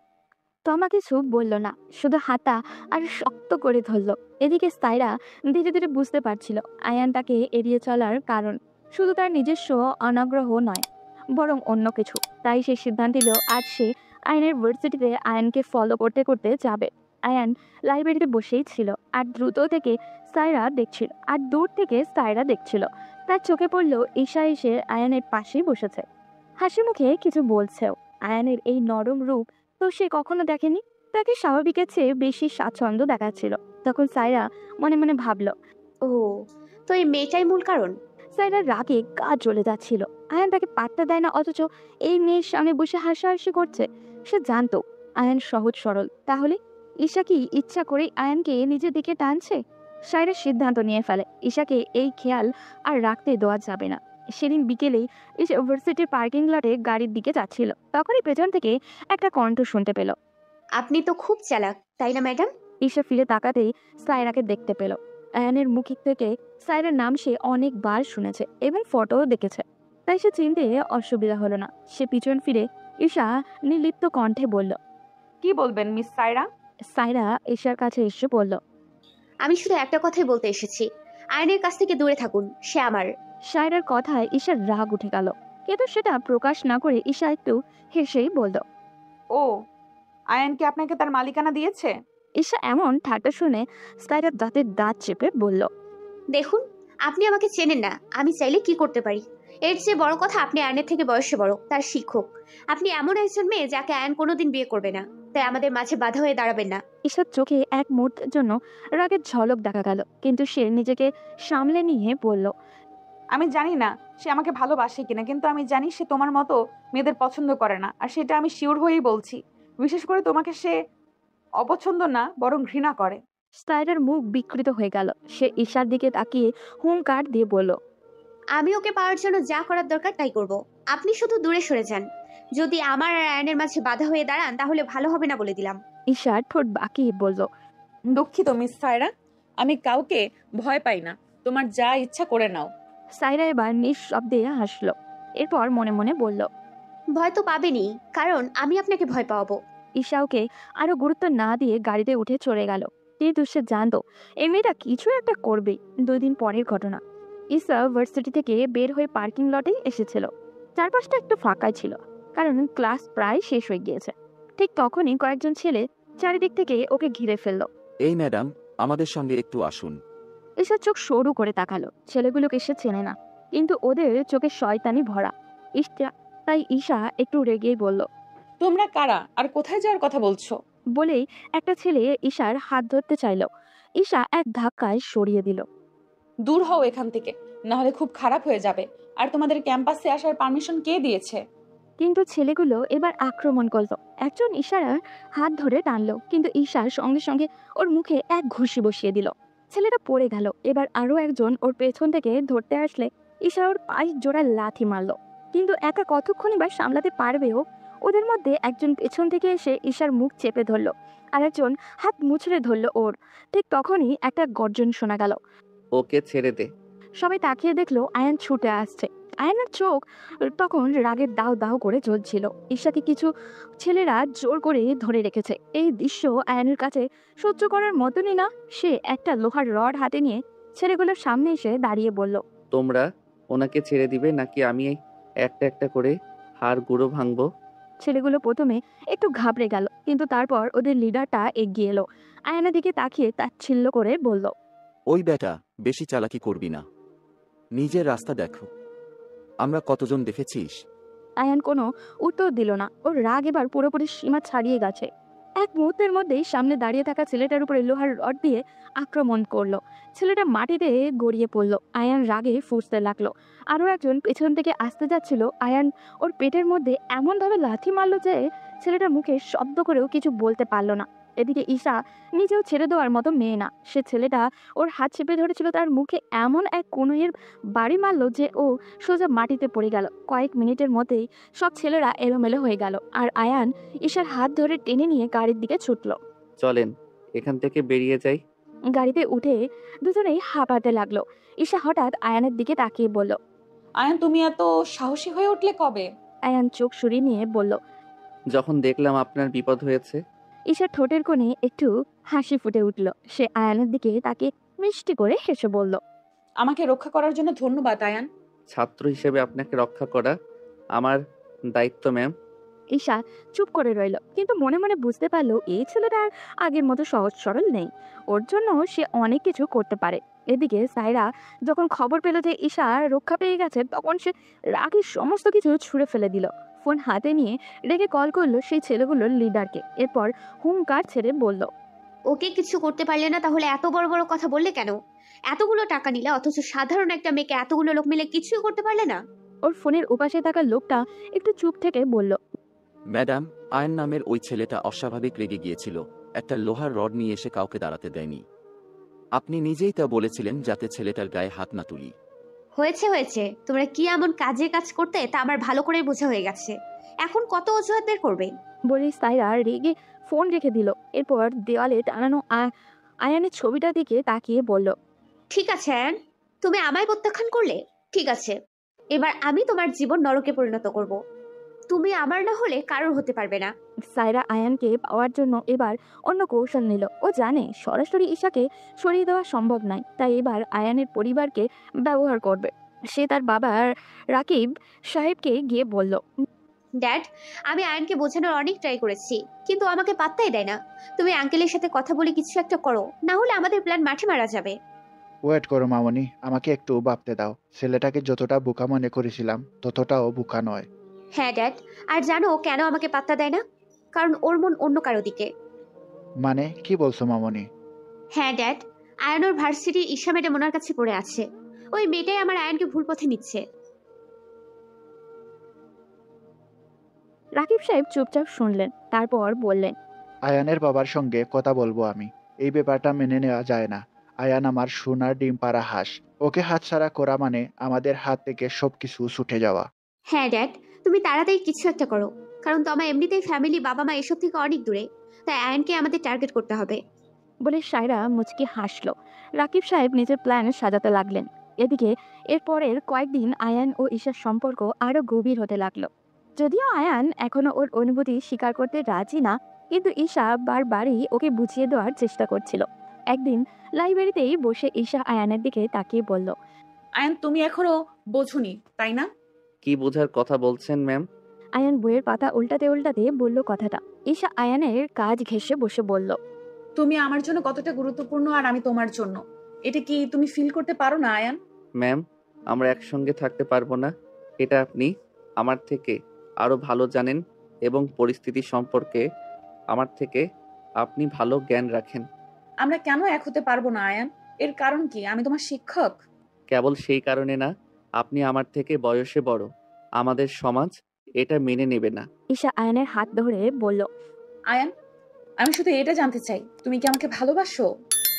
তমা কিছু বলল না, শুধু হাতা আর শক্ত করে ধরলো। এদিকে সাইরা ধীরে ধীরে বুঝতে পারছিল আয়ান তাকে এড়িয়ে চলার কারণ শুধু তার নিজস্ব অনাগ্রহ নয়, বরং অন্য কিছু। তাই সে সিদ্ধান্ত নিল আজ সে আয়ানের ভার্সিটিতে আয়ানকে ফলো করতে করতে যাবে। আয়ান লাইব্রেরিতে বসেই ছিল, আর দূর থেকে সাইরা দেখছিল। তার চোখে পড়ল ঈশা এসে আয়ানের পাশেই বসেছে, হাসি মুখে কিছু বলছেও। আয়ানের এই নরম রূপ তো সে কখনো দেখেনি। তাকে স্বাভাবিকের চেয়ে বেশি স্বাচ্ছন্দ্য দেখাচ্ছিল। তখন সাইরা মনে মনে ভাবলো, ও, তো এই মেয়েটাই মূল কারণ। সাইরার রাগে গা জ্বলে যাচ্ছিল। আয়ান তাকে পাত্তা দেয় না, অথচ এই মেয়ের সামনে বসে হাসাহাসি করছে। সে জানতো আয়ান সহজ সরল, তাহলে ঈশা কি ইচ্ছা করে আয়ানকে নিজের দিকে টানছে? সাইরা সিদ্ধান্ত নিয়ে ফেলে ঈশাকে এই খেয়াল আর রাখতে দেওয়া যাবে না। সেদিন বিকেলেই ঈশা ইউনিভার্সিটির পার্কিং লটে গাড়ির দিকে যাচ্ছিল। তখনই পেছন থেকে একটা কণ্ঠ শুনতে পেল। আপনি তো খুব চালাক, তাই না ম্যাডাম? ঈশা ফিরে তাকাতেই সাইরাকে দেখতে পেল। আয়ানের মুখ থেকে সাইরার নাম সে অনেকবার শুনেছে এবং ফটোও দেখেছে, তাই সে চিনতে অসুবিধা হলো না। সে পিছন ফিরে ঈশা নির্লিপ্ত কণ্ঠে বলল, কি বলবেন মিস সাইরা? সাইরা ঈশার কাছে এসে বলল, আমি শুধু একটা কথাই বলতে এসেছি, আয়নের কাছ থেকে দূরে থাকুন, সে আমার। সাইরার কথায় ঈশার রাগ উঠে গেল, কিন্তু সেটা প্রকাশ না করে ঈশা একটু হেসেই বলল, ও, আয়ানকে আপনাকে তার মালিকানা দিয়েছে? ঈশা এমন ঠাট্টা শুনে সাইরার দাঁতের দাঁত চেপে বলল, দেখুন, আপনি আমাকে চেনেন না, আমি চাইলে কি করতে পারি। এর চেয়ে বড় কথা, আপনি আয়নের থেকে বয়সে বড়, তার শিক্ষক। আপনি এমন একজন মেয়ে যাকে আয়ন কোনোদিন বিয়ে করবে না, তাই আমাদের মাঝে বাধা হয়ে দাঁড়াবেন না। ঈশার চোখে এক মুহূর্তের জন্য রাগের ঝলক দেখা গেল, কিন্তু সে নিজেকে সামলে নিয়ে বলল, আমি জানি না সে আমাকে ভালোবাসে কিনা, কিন্তু আমি জানি সে তোমার মতো মেয়েদের পছন্দ করে না, আর সেটা আমি শিওর হয়েই বলছি। বিশেষ করে তোমাকে সে অপছন্দ না, বরং ঘৃণা করে। সাইরার মুখ বিকৃত হয়ে গেল। সে ঈশার দিকে তাকিয়ে হুঙ্কার দিয়ে বলল, আমি ওকে পাওয়ার জন্য যা করার দরকার তাই করব। আপনি শুধু দূরে সরে যান। যদি আমার আর আয়নের মাঝে বাধা হয়ে দাঁড়ান তাহলে ভালো হবে না বলে দিলাম। ঈশার ঠোঁট বাঁকিয়ে বলল, দুঃখিত মিস সাইরা, আমি কাউকে ভয় পাই না, তোমার যা ইচ্ছা করে নাও। সাইরা এবার নিঃশব্দে হাসলো। এরপর মনে মনে বলল, ভয় তো পাবেনি, কারণ আমি আপনাকে ভয় পাওয়াবো। ঈশা ওকে আরো গুরুত্ব না দিয়ে গাড়িতে উঠে চলে গেল। কিন্তু সে জানতো এই মেয়েটা কিছু একটা করবেই। 2 দিন পরের ঘটনা। ঈশা ভার্সিটি থেকে বের হয়ে পার্কিং লটেই এসেছিল। চারপাশটা একটু ফাঁকাই ছিল, কারণ ক্লাস প্রায় শেষ হয়ে গিয়েছে। ঠিক তখনই কয়েকজন ছেলে চারিদিক থেকে ওকে ঘিরে ফেললো। এই ম্যাডাম, আমাদের সঙ্গে একটু আসুন। ঈশার চোখ সরু করে তাকালো। ছেলেগুলোকে সে চেনে না, কিন্তু ওদের চোখে শয়তানি ভরা। তাই ঈশা একটু রেগেই বলল, তোমরা কারা আর কোথায় যাওয়ার কথা বলছো? বলেই একটা ছেলে ঈশার হাত ধরতে চাইল। ঈশা এক ধাক্কায় সরিয়ে দিল। দূর হও এখান থেকে, না হলে খুব খারাপ হয়ে যাবে। আর তোমাদের ক্যাম্পাসে আসার পারমিশন কে দিয়েছে? কিন্তু ছেলেগুলো এবার আক্রমণ করলো। একজন ঈশার হাত ধরে টানলো, কিন্তু ঈশার সঙ্গে সঙ্গে ওর মুখে এক ঘুষি বসিয়ে দিল। ছেলেটা পড়ে গেল। এবার আরো একজন ওর পেছন থেকে ধরতে আসলে ঈশা ওর পায়ে জোড়া লাথি মারলো। কিন্তু একা কতক্ষণই বা সামলাতে পারবেও। ওদের মধ্যে একজন পেছন থেকে এসে ঈশার মুখ চেপে ধরলো, আর একজন হাত মুচড়ে ধরলো ওর। ঠিক তখনই একটা গর্জন শোনা গেল। ওকে ছেড়ে দে। সবাই তাকিয়ে দেখলো আয়ান ছুটে আসছে। আয়ানের চোখ তখন রাগের দাউ দাউ করে জ্বলছিল। ঈশাকে কিছু ছেলেরা জোর করে ধরে রেখেছে। এই দৃশ্য আয়ানের কাছে সহ্য করার মতনই না। সে একটা লোহার রড হাতে নিয়ে ছেলেগুলোর সামনে এসে দাঁড়িয়ে বলল, তোমরা ওনাকে ছেড়ে দিবে নাকি আমি একটা একটা করে হাড় গুঁড়ো ভাঙবো? ছেলেগুলো প্রথমে একটু ঘাবড়ে গেল, কিন্তু তারপর ওদের লিডারটা এগিয়ে এলো। আয়ানের দিকে তাকিয়ে তাচ্ছিল্য করে বলল, ওই বেটা, বেশি চালাকি করবি না, নিজের রাস্তা দেখো। আমরা কতজন দেখেছিস? আয়ান কোনো উত্তর দিল না। ওর রাগ এবার পুরোপুরি সীমা ছাড়িয়ে গেছে। এক মুহূর্তের মধ্যেই সামনে দাঁড়িয়ে থাকা ছেলেটার উপরে লোহার রড দিয়ে আক্রমণ করলো। ছেলেটা মাটিতে গড়িয়ে পড়লো। আয়ান রাগে ফুঁসতে লাগলো। আরও একজন পেছন থেকে আসতে যাচ্ছিল। আয়ান ওর পেটের মধ্যে এমনভাবে লাথি মারলো যে ছেলেটা মুখে শব্দ করেও কিছু বলতে পারলো না। এদিকে ঈশা নিজেও ছেড়ে দেওয়ার মতো মেয়ে না। সে ছেলেটা ওর হাত চেপে ধরেছিল, তার মুখে এমন এক কনুইয়ের বাড়ি মারলো যে ও সোজা মাটিতে পড়ে গেল। কয়েক মিনিটের মধ্যেই সব ছেলেরা এলোমেলো হয়ে গেল, আর আয়ান ঈশার হাত ধরে টেনে নিয়ে গাড়ির দিকে ছুটল। চলেন এখান থেকে বেরিয়ে যাই। গাড়িতে উঠে দুজনেই হাঁপাতে লাগলো। ঈশা হঠাৎ আয়ানের দিকে তাকিয়ে বলল, আয়ান, তুমি এত সাহসী হয়ে উঠলে কবে? আয়ান চোখ সরিয়ে নিয়ে বলল, যখন দেখলাম আপনার বিপদ হয়েছে। ঈশার ঠোঁটের কোণে একটু হাসি ফুটে উঠল। সে আয়ানের দিকে তাকে মিষ্টি করে হেসে বলল, আমাকে রক্ষা করার জন্য ধন্যবাদ আয়ান। ছাত্র হিসেবে আপনাকে রক্ষা করা আমার দায়িত্ব ম্যাম। ঈশা চুপ করে রইল, কিন্তু মনে মনে বুঝতে পারলো এই ছেলেটা আর আগের মতো সহজ সরল নেই। ওর জন্য সে অনেক কিছু করতে পারে। এদিকে সাইরা যখন খবর পেল যে ঈশা রক্ষা পেয়ে গেছে, তখন সে রাগে সমস্ত কিছু ছুঁড়ে ফেলে দিল। ফোন হাতে নিয়ে রেগে কল করলো সেই ছেলেগুলোর লিডারকে। এরপর হুঙ্কার ছেড়ে বলল, ওকে কিছু করতে পারলে না, তাহলে এত বড় বড় কথা বললে কেন? এতগুলো টাকা নিলে, অথচ সাধারণ একটা মেয়েকে এতগুলো লোক মিলে কিছুই করতে পারলে না? ওর ফোনের উপাশে থাকা লোকটা একটু চুপ থেকে বলল, ম্যাডাম, আয়ন নামের ওই ছেলেটা অস্বাভাবিক রেগে গিয়েছিল। একটা লোহার রড নিয়ে এসে কাউকে দাঁড়াতে দেয়নি। আপনি নিজেই তা বলেছিলেন যাতে ছেলেটার গায়ে হাত না তুলি। হয়েছে হয়েছে, তোমরা কি এমন কাজের কাজ করতে তা আমার ভালো করে বোঝা হয়ে গেছে। এখন কত অজুহাত বের করবে? বলে সাইরা রেগে ফোন রেখে দিল। এরপর দেওয়ালে টানানো আয়ানের ছবিটার দিকে তাকিয়ে বলল, ঠিক আছে আয়ান, তুমি আমায় প্রত্যাখ্যান করলে, ঠিক আছে, এবার আমি তোমার জীবন নরকে পরিণত করব। তুমি আমার না হলে কারোর হতে পারবে না। সাইরা আয়ানকে পাওয়ার জন্য এবার অন্য কৌশল নিল। ও জানে সরাসরি ঈশাকে সরিয়ে দেওয়া সম্ভব নয়, তাই এবার আয়ানের পরিবারকে ব্যবহার করবে। সে তার বাবা রাকিব সাহেবকে গিয়ে বলল, ড্যাড, আমি আয়ানকে বোঝানোর অনেক ট্রাই করেছি, কিন্তু আমাকে পাত্তাই দেয় না। তুমি আঙ্কেলের সাথে কথা বলে কিছু একটা করো, না হলে আমাদের প্ল্যান মাঠে মারা যাবে। ওয়েট করো মামনি, আমাকে একটু ভাবতে দাও। ছেলেটাকে যতটা বোকা মনে করেছিলাম ততটাও বোকা নয়। হ্যাঁ ড্যাড, আর জানো ও কেন আমাকে পাত্তা দেয় না? কারণ ওর মন অন্য কারো দিকে। মানে কি বলছো মামনি? হ্যাঁ ড্যাড, আয়ানোর ভার্সিটির ঈশা ম্যাডাম ওনার কাছে পড়ে আছে। ওই মেয়েটাই আমার আয়ানকে ভুল পথে নিচ্ছে। রাকিব সাহেব চুপচাপ শুনলেন, তারপর বললেন, আয়ানের বাবার সঙ্গে কথা বলবো আমি। এই ব্যাপারটা মেনে নেওয়া যায় না। আয়ান আমার সোনার ডিম পাড়া হাঁস। ওকে হাতছাড়া করা মানে আমাদের হাত থেকে সবকিছু ছুটে যাওয়া। হ্যাঁ ড্যাড, তুমি তাড়াতাড়ি কিছু একটা করো, কারণ তোমার এমনিতেই ফ্যামিলি, বাবা মা এসব থেকে অনেক দূরে। তাই আয়ানকে আমাদের টার্গেট করতে হবে। বলে সায়রা মুচকি হাসলো। রাকিব সাহেব নিজের প্ল্যান সাজাতে লাগলেন। এদিকে এরপরের কয়েকদিন আয়ান ও ঈশার সম্পর্ক আরো গভীর হতে লাগলো। যদিও আয়ান এখনো ওর অনুভূতি স্বীকার করতে রাজি না, কিন্তু ঈশা বারবারই ওকে বুঝিয়ে দেওয়ার চেষ্টা করছিল। একদিন লাইব্রেরিতেই বসে ঈশা আয়ানের দিকে তাকিয়ে বলল, আয়ান, তুমি এখনো বোঝোনি তাই না? কি বোঝার কথা বলছেন ম্যাম? আয়ান বইয়ের পাতা উল্টাতে উল্টাতে বলল কথাটা। ঈশা আয়ানের কাজ ঘেঁষে বসে বলল, তুমি আমার জন্য কতটা গুরুত্বপূর্ণ আর আমি তোমার জন্য, এটা কি তুমি ফিল করতে পারো না আয়ান? ম্যাম, আমরা একসঙ্গে থাকতে পারবো না, এটা আপনি আমার থেকে আরো ভালো জানেন এবং পরিস্থিতি সম্পর্কে আমার থেকে আপনি ভালো জ্ঞান রাখেন। আমরা কেন এক হতে পারবো না আয়ান? এর কারণ কি? আমি তোমার শিক্ষক। কেবল সেই কারণে না, আপনি আমার থেকে বয়সে বড়। আমাদের সমাজ এটা মেনে নেবে না। ঈশা আয়ানের হাত ধরে বলল, আয়ান, আমি শুধু এটা জানতে চাই, তুমি কি আমাকে ভালোবাসো?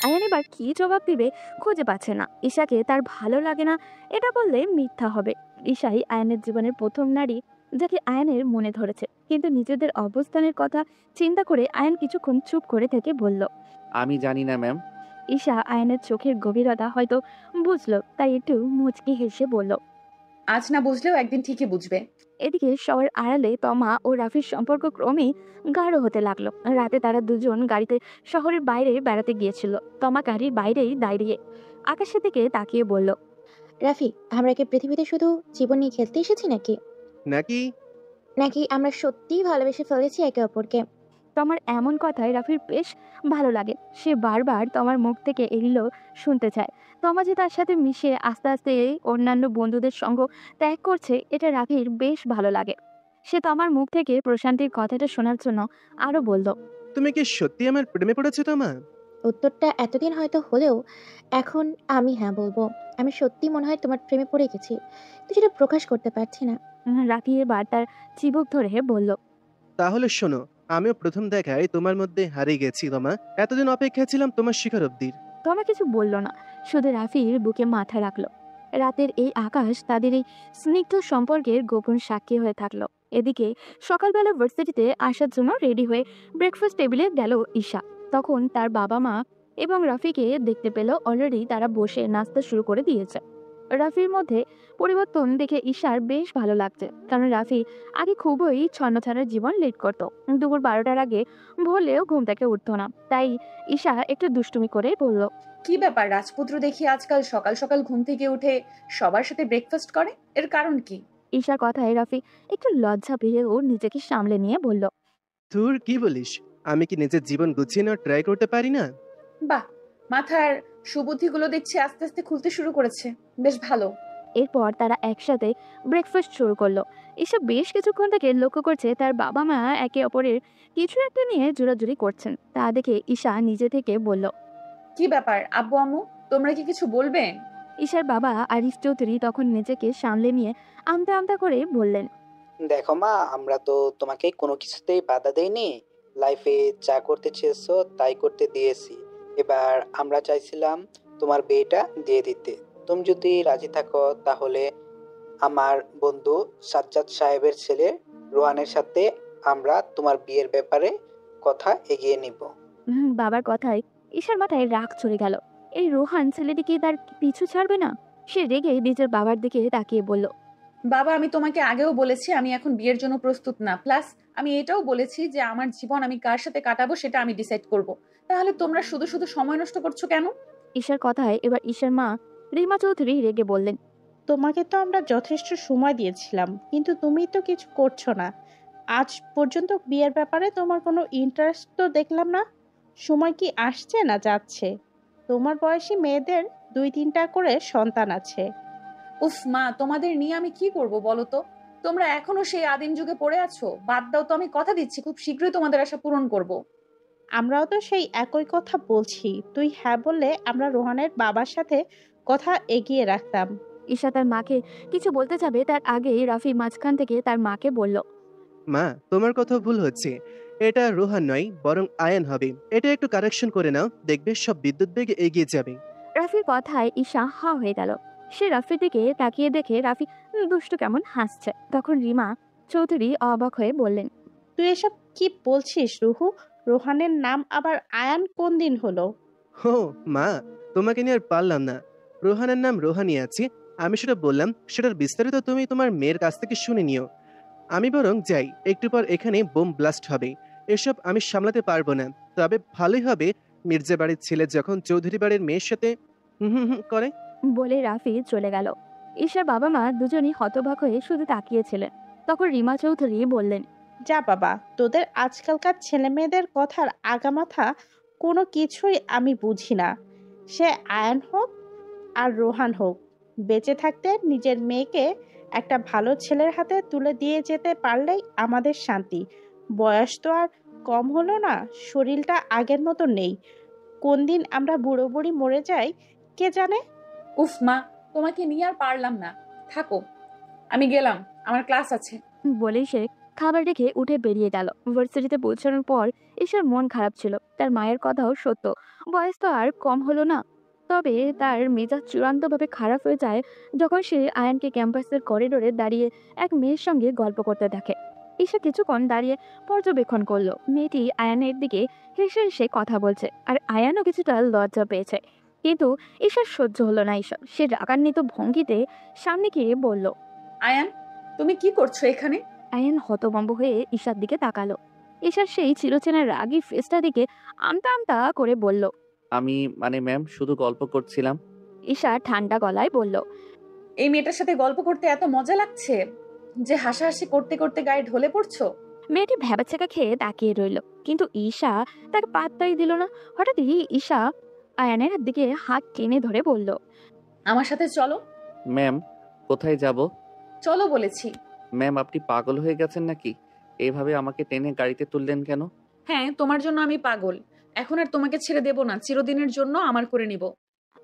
আয়ান এবার কি জবাব দিবে খুঁজে পাচ্ছে না। ঈশাকে তার ভালো লাগে না এটা বললে মিথ্যা হবে। ঈশাই আয়ানের জীবনের প্রথম নারী যাকে আয়ানের মনে ধরেছে, কিন্তু নিজেদের অবস্থানের কথা চিন্তা করে আয়ান কিছুক্ষণ চুপ করে থেকে বলল। আমি জানি না ম্যাম। ঈশা আয়ানের চোখের গভীরতা হয়তো বুঝলো, তাই একটু মুচকি হেসে বলল। আজ না বুঝলেও একদিন ঠিকই বুঝবে। এদিকে শহরের আড়ালে তমা ও রাফির সম্পর্ক ক্রমেই গাঢ় হতে লাগলো। রাতে তারা দুজন গাড়িতে শহরের বাইরে বেড়াতে গিয়েছিল। তমা গাড়ির বাইরেই দাঁড়িয়ে আকাশের দিকে তাকিয়ে বলল। রাফি, আমরা কি পৃথিবীতে শুধু জীবন নিয়ে খেলতে এসেছি নাকি নাকি নাকি আমরা সত্যিই ভালোবেসে ফেলেছি একে অপরকে? তমার এমন কথায় রাফির বেশ ভালো লাগে। সে বারবার তমার মুখ থেকে এগুলো শুনতে চায়। তমা যে তার সাথে মিশে আস্তে আস্তে অন্যান্য বন্ধুদের সঙ্গ ত্যাগ করছে, এটা রাফির বেশ ভালো লাগে। সে তমার মুখ থেকে প্রশান্তির কথাটা শোনার জন্য আরো বলল। তুমি কি সত্যি আমার প্রেমে পড়েছো তোমা? উত্তরটা এতদিন হয়তো হলেও এখন আমি হ্যাঁ বলবো। আমি সত্যি মনে হয় তোমার প্রেমে পড়ে গেছি, তো সেটা প্রকাশ করতে পারছি না। রাফি এবার তার চিবুক ধরে বলল। তাহলে শোনো, আমিও প্রথম দেখায় তোমার মধ্যে হারিয়ে গেছি তোমা। এতদিন অপেক্ষা ছিলাম তোমার শিকার অব্দির। তমা কিছু বলল না, শুধু রাফির বুকে মাথা রাখলো। রাতের এই আকাশ তাদের এই স্নিগ্ধ সম্পর্কের গোপন সাক্ষী হয়ে থাকলো। এদিকে সকালবেলা ভার্সিটিতে আসার জন্য রেডি হয়ে ব্রেকফাস্ট টেবিলে গেল ঈশা। তখন তার বাবা মা এবং রাফিকে দেখতে পেল অলরেডি তারা বসে নাস্তা শুরু করে দিয়েছে। রাফির মধ্যে পরিবর্তন দেখে ঈশার বেশ ভালো লাগছে, কারণ রাফি আগে খুবই ছন্নছাড়ার জীবন লিড করত। দুপুর 12টার আগে ভোরলেও ঘুম থেকে উঠতো না। তাই ঈশা একটু দুষ্টুমি করে বলল। কি ব্যাপার, রাজপুত্র দেখি আজকাল সকাল সকাল ঘুম থেকে উঠে সবার সাথে ব্রেকফাস্ট করে, এর কারণ কি? ঈশার কথায় রাফি একটু লজ্জা পেয়েও নিজেকে সামলে নিয়ে বলল। তোর কি বলিস? আমি কি নিজের জীবন গুছিয়ে নেওয়ার ট্রাই করতে পারি না? বাহ, মাথার সুবুদ্ধিগুলো দেখছি আস্তে আস্তে খুলতে শুরু করেছে, বেশ ভালো। এরপর তারা একসাথে ব্রেকফাস্ট শুরু করলো। ঈশা বেশ কিছুক্ষণ থেকে লক্ষ্য করছে তার বাবা মা একে অপরের কিছু একটা নিয়ে জোরাজুরি করছেন। তা দেখে ঈশা নিজে থেকে বলল। কি ব্যাপার আব্বু আম্মু, তোমরা কি কিছু বলবে? ঈশার বাবা আরিফ চৌধুরী তখন নিজেকে সামলে নিয়ে আমতা আমতা করে বললেন। দেখো মা, আমরা তো তোমাকে কোনো কিছুতেই বাধা দেইনি। লাইফে যা করতে চেয়েছো তাই করতে দিয়েছি। এবার আমরা চাইছিলাম তোমার বিয়েটা দিয়ে দিতে। তুমি যদি রাজি থাকো তাহলে আমার বন্ধু সাজ্জাদ সাহেবের ছেলে রোহানের সাথে আমরা তোমার বিয়ের ব্যাপারে কথা এগিয়ে নিব। বাবার কথায় ঈশার মাথায় রাগ চড়ে গেল। এই রোহান ছেলেটি কি তার পিছু ছাড়বে না? সে রেগে নিজের বাবার দিকে তাকিয়ে বলল। বাবা, আমি তোমাকে আগেও বলেছি আমি এখন বিয়ের জন্য প্রস্তুত না। প্লাস আমি এটাও বলেছি যে আমার জীবন আমি কার সাথে কাটাবো সেটা আমি ডিসাইড করব। তাহলে তোমরা শুধু শুধু সময় নষ্ট করছো কেন? ঈশার কথায় এবার ঈশার মা রিমা চৌধুরী রেগে বললেন। তোমাকে তো আমরা যথেষ্ট সময় দিয়েছিলাম, কিন্তু তুমি তো কিছু করছো না। আজ পর্যন্ত বিয়ের ব্যাপারে তোমার কোনো ইন্টারেস্ট তো দেখলাম না। সময় কি আসছে না যাচ্ছে? তোমার বয়সী মেয়েদের 2-3টা করে সন্তান আছে। উফ মা, তোমাদের নিয়ে আমি কি করব বলো তো? তোমরা এখনো সেই আদিম যুগে পড়ে আছো। বাদ দাও তো, আমি কথা দিচ্ছি খুব শীঘ্রই তোমাদের আশা পূরণ করব। আমরাও তো সেই একই কথা বলছি। তুই হ্যাঁ বললে আমরা রোহানের বাবার সাথে কথা এগিয়ে রাখতাম। ঈশা তার মাকে কিছু বলতে যাবে তার আগেই রাফি মাঝখান থেকে তার মাকে বলল। মা, তোমার কথা ভুল হচ্ছে। এটা রোহান নয়, বরং আয়ান হবে। এটা একটু কারেকশন করে নাও, দেখবে সব বিদ্যুৎ বেগে এগিয়ে যাবে। রাফির কথায় ঈশা হা হয়ে গেল। সে রাফির দিকে তাকিয়ে দেখে রাফি দুষ্টু কেমন হাসছে। তখন রিমা চৌধুরী অবাক হয়ে বললেন। তুই এসব কি বলছিস রুহু? রোহানের নাম আবার আয়ান কোন দিন হলো? হো মা, তোমাকে নিয়ে আর পারলাম না। রোহানের নাম রোহানি আছে, আমি সেটা বললাম। সেটার বিস্তারিত তুমি তোমার মেয়ের কাছ থেকে শুনে নিও। আমি বরং যাই, একটু পর এখানে বোম ব্লাস্ট হবে। এসব আমি সামলাতে পারবো না। তবে ভালোই হবে মির্জা বাড়ির ছেলে যখন চৌধুরী বাড়ির মেয়ের সাথে করে। বলে রাফি চলে গেল। ঈশার বাবা মা দুজনই হতবাক হয়ে শুধু তাকিয়েছিলেন। তখন রিমা চৌধুরী বললেন। যা বাবা, তোদের আজকালকার ছেলে মেয়েদের কথার আগামাথা কোনো কিছুই আমি বুঝি না। সে আয়ান হোক আর রোহান হোক, বেঁচে থাকতে নিজের মেয়েকে একটা ভালো ছেলের হাতে তুলে দিয়ে যেতে পারলেই আমাদের শান্তি। বয়স তো আর কম হলো না, শরীরটা আগের মতো নেই। কোন দিন আমরা বুড়ো বুড়ি মরে যাই কে জানে। উফ মা, তোমাকে নিয়ে আর পারলাম না, থাকো, আমি গেলাম, আমার ক্লাস আছে। বলেই সে খাবার রেখে উঠে বেরিয়ে গেল। ভার্সিটিতে পৌঁছানোর পর ঈশার মন খারাপ ছিল। তার মায়ের কথাও সত্য, বয়স তো আর কম হলো না। তবে তার মেজাজ চূড়ান্তভাবে খারাপ হয়ে যায় যখন সে আয়ানকে ক্যাম্পাসের করিডোরে দাঁড়িয়ে এক মেয়ের সঙ্গে গল্প করতে দেখে। ঈশা কিছুক্ষণ দাঁড়িয়ে পর্যবেক্ষণ করলো। মেয়েটি আয়ানের দিকে হেসে হেসে কথা বলছে, আর আয়ানও কিছুটা লজ্জা পেয়েছে। কিন্তু ঈশার সহ্য হলো না এসব। সে রাগান্বিত ভঙ্গিতে সামনে গিয়ে বলল, আয়ান, তুমি কি করছো এখানে? আয়ান হতভম্ব হয়ে ঈশার দিকে তাকালো। ঈশার সেই চিরচেনা রাগী ফেসটা দিকে আমতা আমতা করে বলল। আমি ম্যাম শুধু গল্প করছিলাম। ঈশা ঠান্ডা গলায় বলল, এই মেয়েটার সাথে গল্প করতে এত মজা লাগছে যে হাসাহাসি করতে করতে গায়ে ঢলে পড়ছো? মেয়েটি ভ্যাবাচ্যাকা খেয়ে তাকিয়ে রইল, কিন্তু ঈশা তাকে পাত্তাই দিল না। হঠাৎই ঈশা আয়ানের দিকে হাত টেনে ধরে বলল, আমার সাথে চলো। ম্যাম, কোথায় যাব? চলো বলেছি। ম্যাম, আপনি পাগল হয়ে গেছেন নাকি? এইভাবে আমাকে টেনে গাড়িতে তুললেন কেন? হ্যাঁ, তোমার জন্য আমি পাগল। এখন আর তোমাকে ছেড়ে দেব না, চিরদিনের জন্য আমার করে নিব।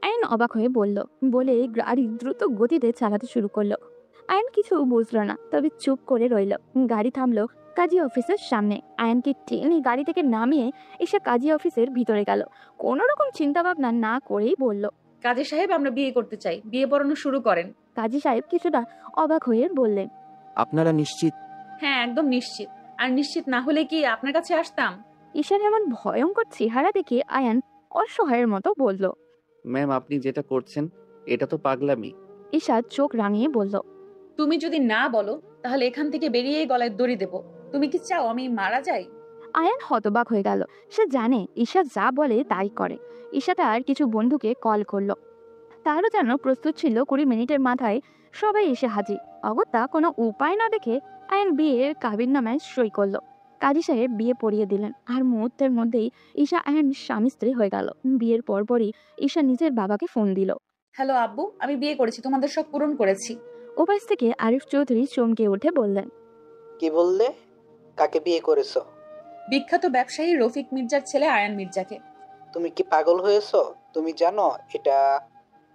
আয়ান অবাক হয়ে বলল, বলে গাড়ি দ্রুত গতিতে চালাতে শুরু করলো। আয়ান কিছু বুঝলো না, তবে চুপ করে রইল। গাড়ি থামলো কাজী অফিসের সামনে। আয়ানকে টেনে গাড়ি থেকে নামিয়ে এসে কাজী অফিসের ভিতরে গেল। কোনো রকম চিন্তা ভাবনা না করেই বলল, কাজী সাহেব, আমরা বিয়ে করতে চাই, বিয়ে পড়ানো শুরু করেন। কাজী সাহেব কিছুটা অবাক হয়ে বললেন, আপনারা নিশ্চিত? হ্যাঁ, একদম নিশ্চিত। আর নিশ্চিত না হলে কি আপনার কাছে আসতাম? ঈশার এমন ভয়ঙ্কর চেহারা দেখে আয়ান অসহায়ের মতো বলল। ম্যাম, আপনি যেটা করছেন এটা তো পাগলামি। ঈশা চোখ রাঙিয়ে বলল, তুমি যদি না বলো তাহলে এখান থেকে বেরিয়ে গলায় দড়ি দেব। তুমি কি চাও আমি মারা যাই? আয়ান হতবাক হয়ে গেল। সে জানে ঈশা যা বলে তাই করে। ঈশা তার কিছু বন্ধুকে কল করলো। তারও যেন প্রস্তুত ছিল 20 মিনিটের মাথায় সবাই এসে হাজির। অগত্যা কোনো উপায় না দেখে আয়ান বিয়ের কাবিননামায় সই করলো। কাজী সাহেব বিয়ে পড়িয়ে দিলেন, আর মুহূর্তের মধ্যেই ঈশা আয়ান স্বামী স্ত্রী হয়ে গেল। বিয়ের পরপরই ঈশা নিজের বাবাকে ফোন দিল। হ্যালো আব্বু, আমি বিয়ে করেছি, তোমাদের সব পূরণ করেছি। ওপাশ থেকে আরিফ চৌধুরী চমকে উঠে বললেন, কি বললে? কাকে বিয়ে করেছো? বিখ্যাত ব্যবসায়ী রফিক মির্জার ছেলে আয়ান মির্জাকে। তুমি কি পাগল হয়েছো? তুমি জানো এটা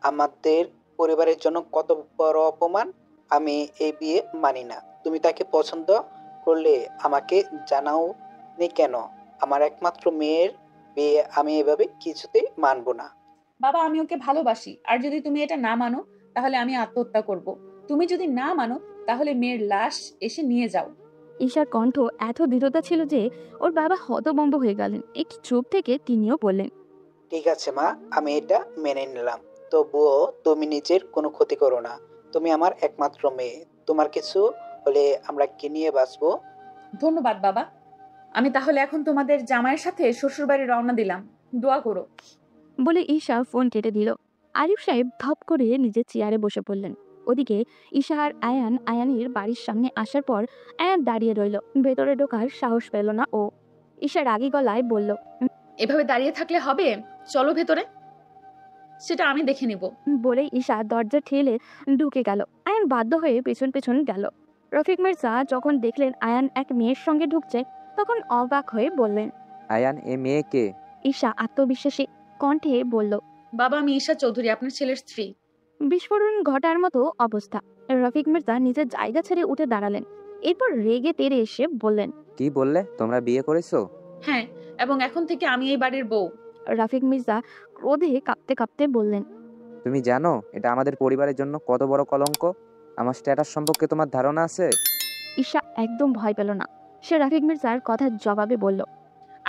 আমাদের পরিবারের জন্য কত বড় অপমান? আমি এই বিয়ে মানি না। তুমি তাকে পছন্দ করলে আমাকে জানাও নি কেন? আমার একমাত্র মেয়ের বিয়ে আমি এভাবে কিছুতেই মানবো না। বাবা, আমি ওকে ভালোবাসি, আর যদি তুমি এটা না মানো তাহলে আমি আত্মহত্যা করব। তুমি যদি না মানো তাহলে মেয়ের লাশ এসে নিয়ে যাও। ঈশার কণ্ঠ এত দৃঢ়তা ছিল যে ওর বাবা হতভম্ব হয়ে গেলেন। একটু চুপ থেকে তিনিও বললেন, ঠিক আছে মা, আমি এটা মেনে নিলাম। তবুও তুমি নিজের কোনো ক্ষতি করো না। তুমি আমার একমাত্র মেয়ে। তোমার কিছু হলে আমরা কি নিয়ে বাঁচবো? ধন্যবাদ বাবা। আমি তাহলে এখন তোমাদের জামাইয়ের সাথে শ্বশুরবাড়ি রওনা দিলাম। দোয়া করো। বলে ঈশা ফোন কেটে দিল। আরিফ সাহেব ধপ করে নিজের চেয়ারে বসে পড়লেন। ওদিকে ঈশা আর আয়ানের বাড়ির সামনে আসার পর আয়ান দাঁড়িয়ে রইল। ভেতরে ঢোকার সাহস পেল না ও। ঈশা রাগী গলায় বলল, এভাবে দাঁড়িয়ে থাকলে হবে? চলো ভেতরে, সেটা আমি দেখে নিব। বলেই ঈশা দরজা ঠেলে ঢুকে গেল। আয়ান বাধ্য হয়ে পেছন পেছন গেল। রফিক মির্জা যখন দেখলেন আয়ান এক মেয়ের সঙ্গে ঢুকছে, তখন অবাক হয়ে বললেন, আয়ান, এ মেয়ে কে? ঈশা আত্মবিশ্বাসী কণ্ঠে বলল, বাবা, আমি ঈশা চৌধুরী, আপনার ছেলের স্ত্রী। বিস্ফোরণ ঘটার মতো অবস্থা। রফিক মির্জা নিজের জায়গা ছেড়ে উঠে দাঁড়ালেন। এরপর রেগে তেড়ে এসে বললেন, কি বললে? তোমরা বিয়ে করেছো? হ্যাঁ, এবং এখন থেকে আমি এই বাড়ির বউ। রফিক মির্জা ক্রোধে কাঁপতে কাঁপতে বললেন, তুমি জানো এটা আমাদের পরিবারের জন্য কত বড় কলঙ্ক? আমার স্ট্যাটাস সম্পর্কে তোমার ধারণা আছে? ঈশা একদম ভয় পেল না। সে রফিক মির্জার কথার জবাবে বলল,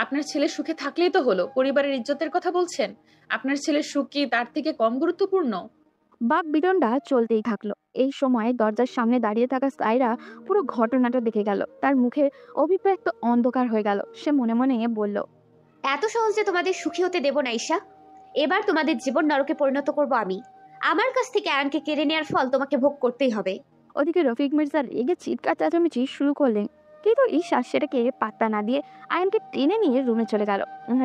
আপনার ছেলে সুখে থাকলেই তো হলো। পরিবারের ইজ্জতের কথা বলছেন। আপনার ছেলের সুখ কি তার থেকে কম গুরুত্বপূর্ণ? বাক বিডনটা চলতেই থাকলো। এই সময় দরজার সামনে দাঁড়িয়ে থাকা সাইরা পুরো ঘটনাটা দেখে গেল। তার মুখে অভিব্যক্ত অন্ধকার হয়ে গেল। সে মনে মনে বলল, এত সহজে তোমাদের সুখী হতে দেব না ঈশা। এবার তোমাদের জীবন নরকে পরিণত করব আমি। আমার কাছ থেকে আয়ানকে কেড়ে নেওয়ার ফল তোমাকে ভোগ করতেই হবে। ওদিকে রফিক মির্জা রেগে চিৎকার চেঁচামেচি শুরু করলেন, কিন্তু ঈশা সেটাকে পাত্তা না দিয়ে আয়ানকে টেনে নিয়ে রুমে চলে গেল।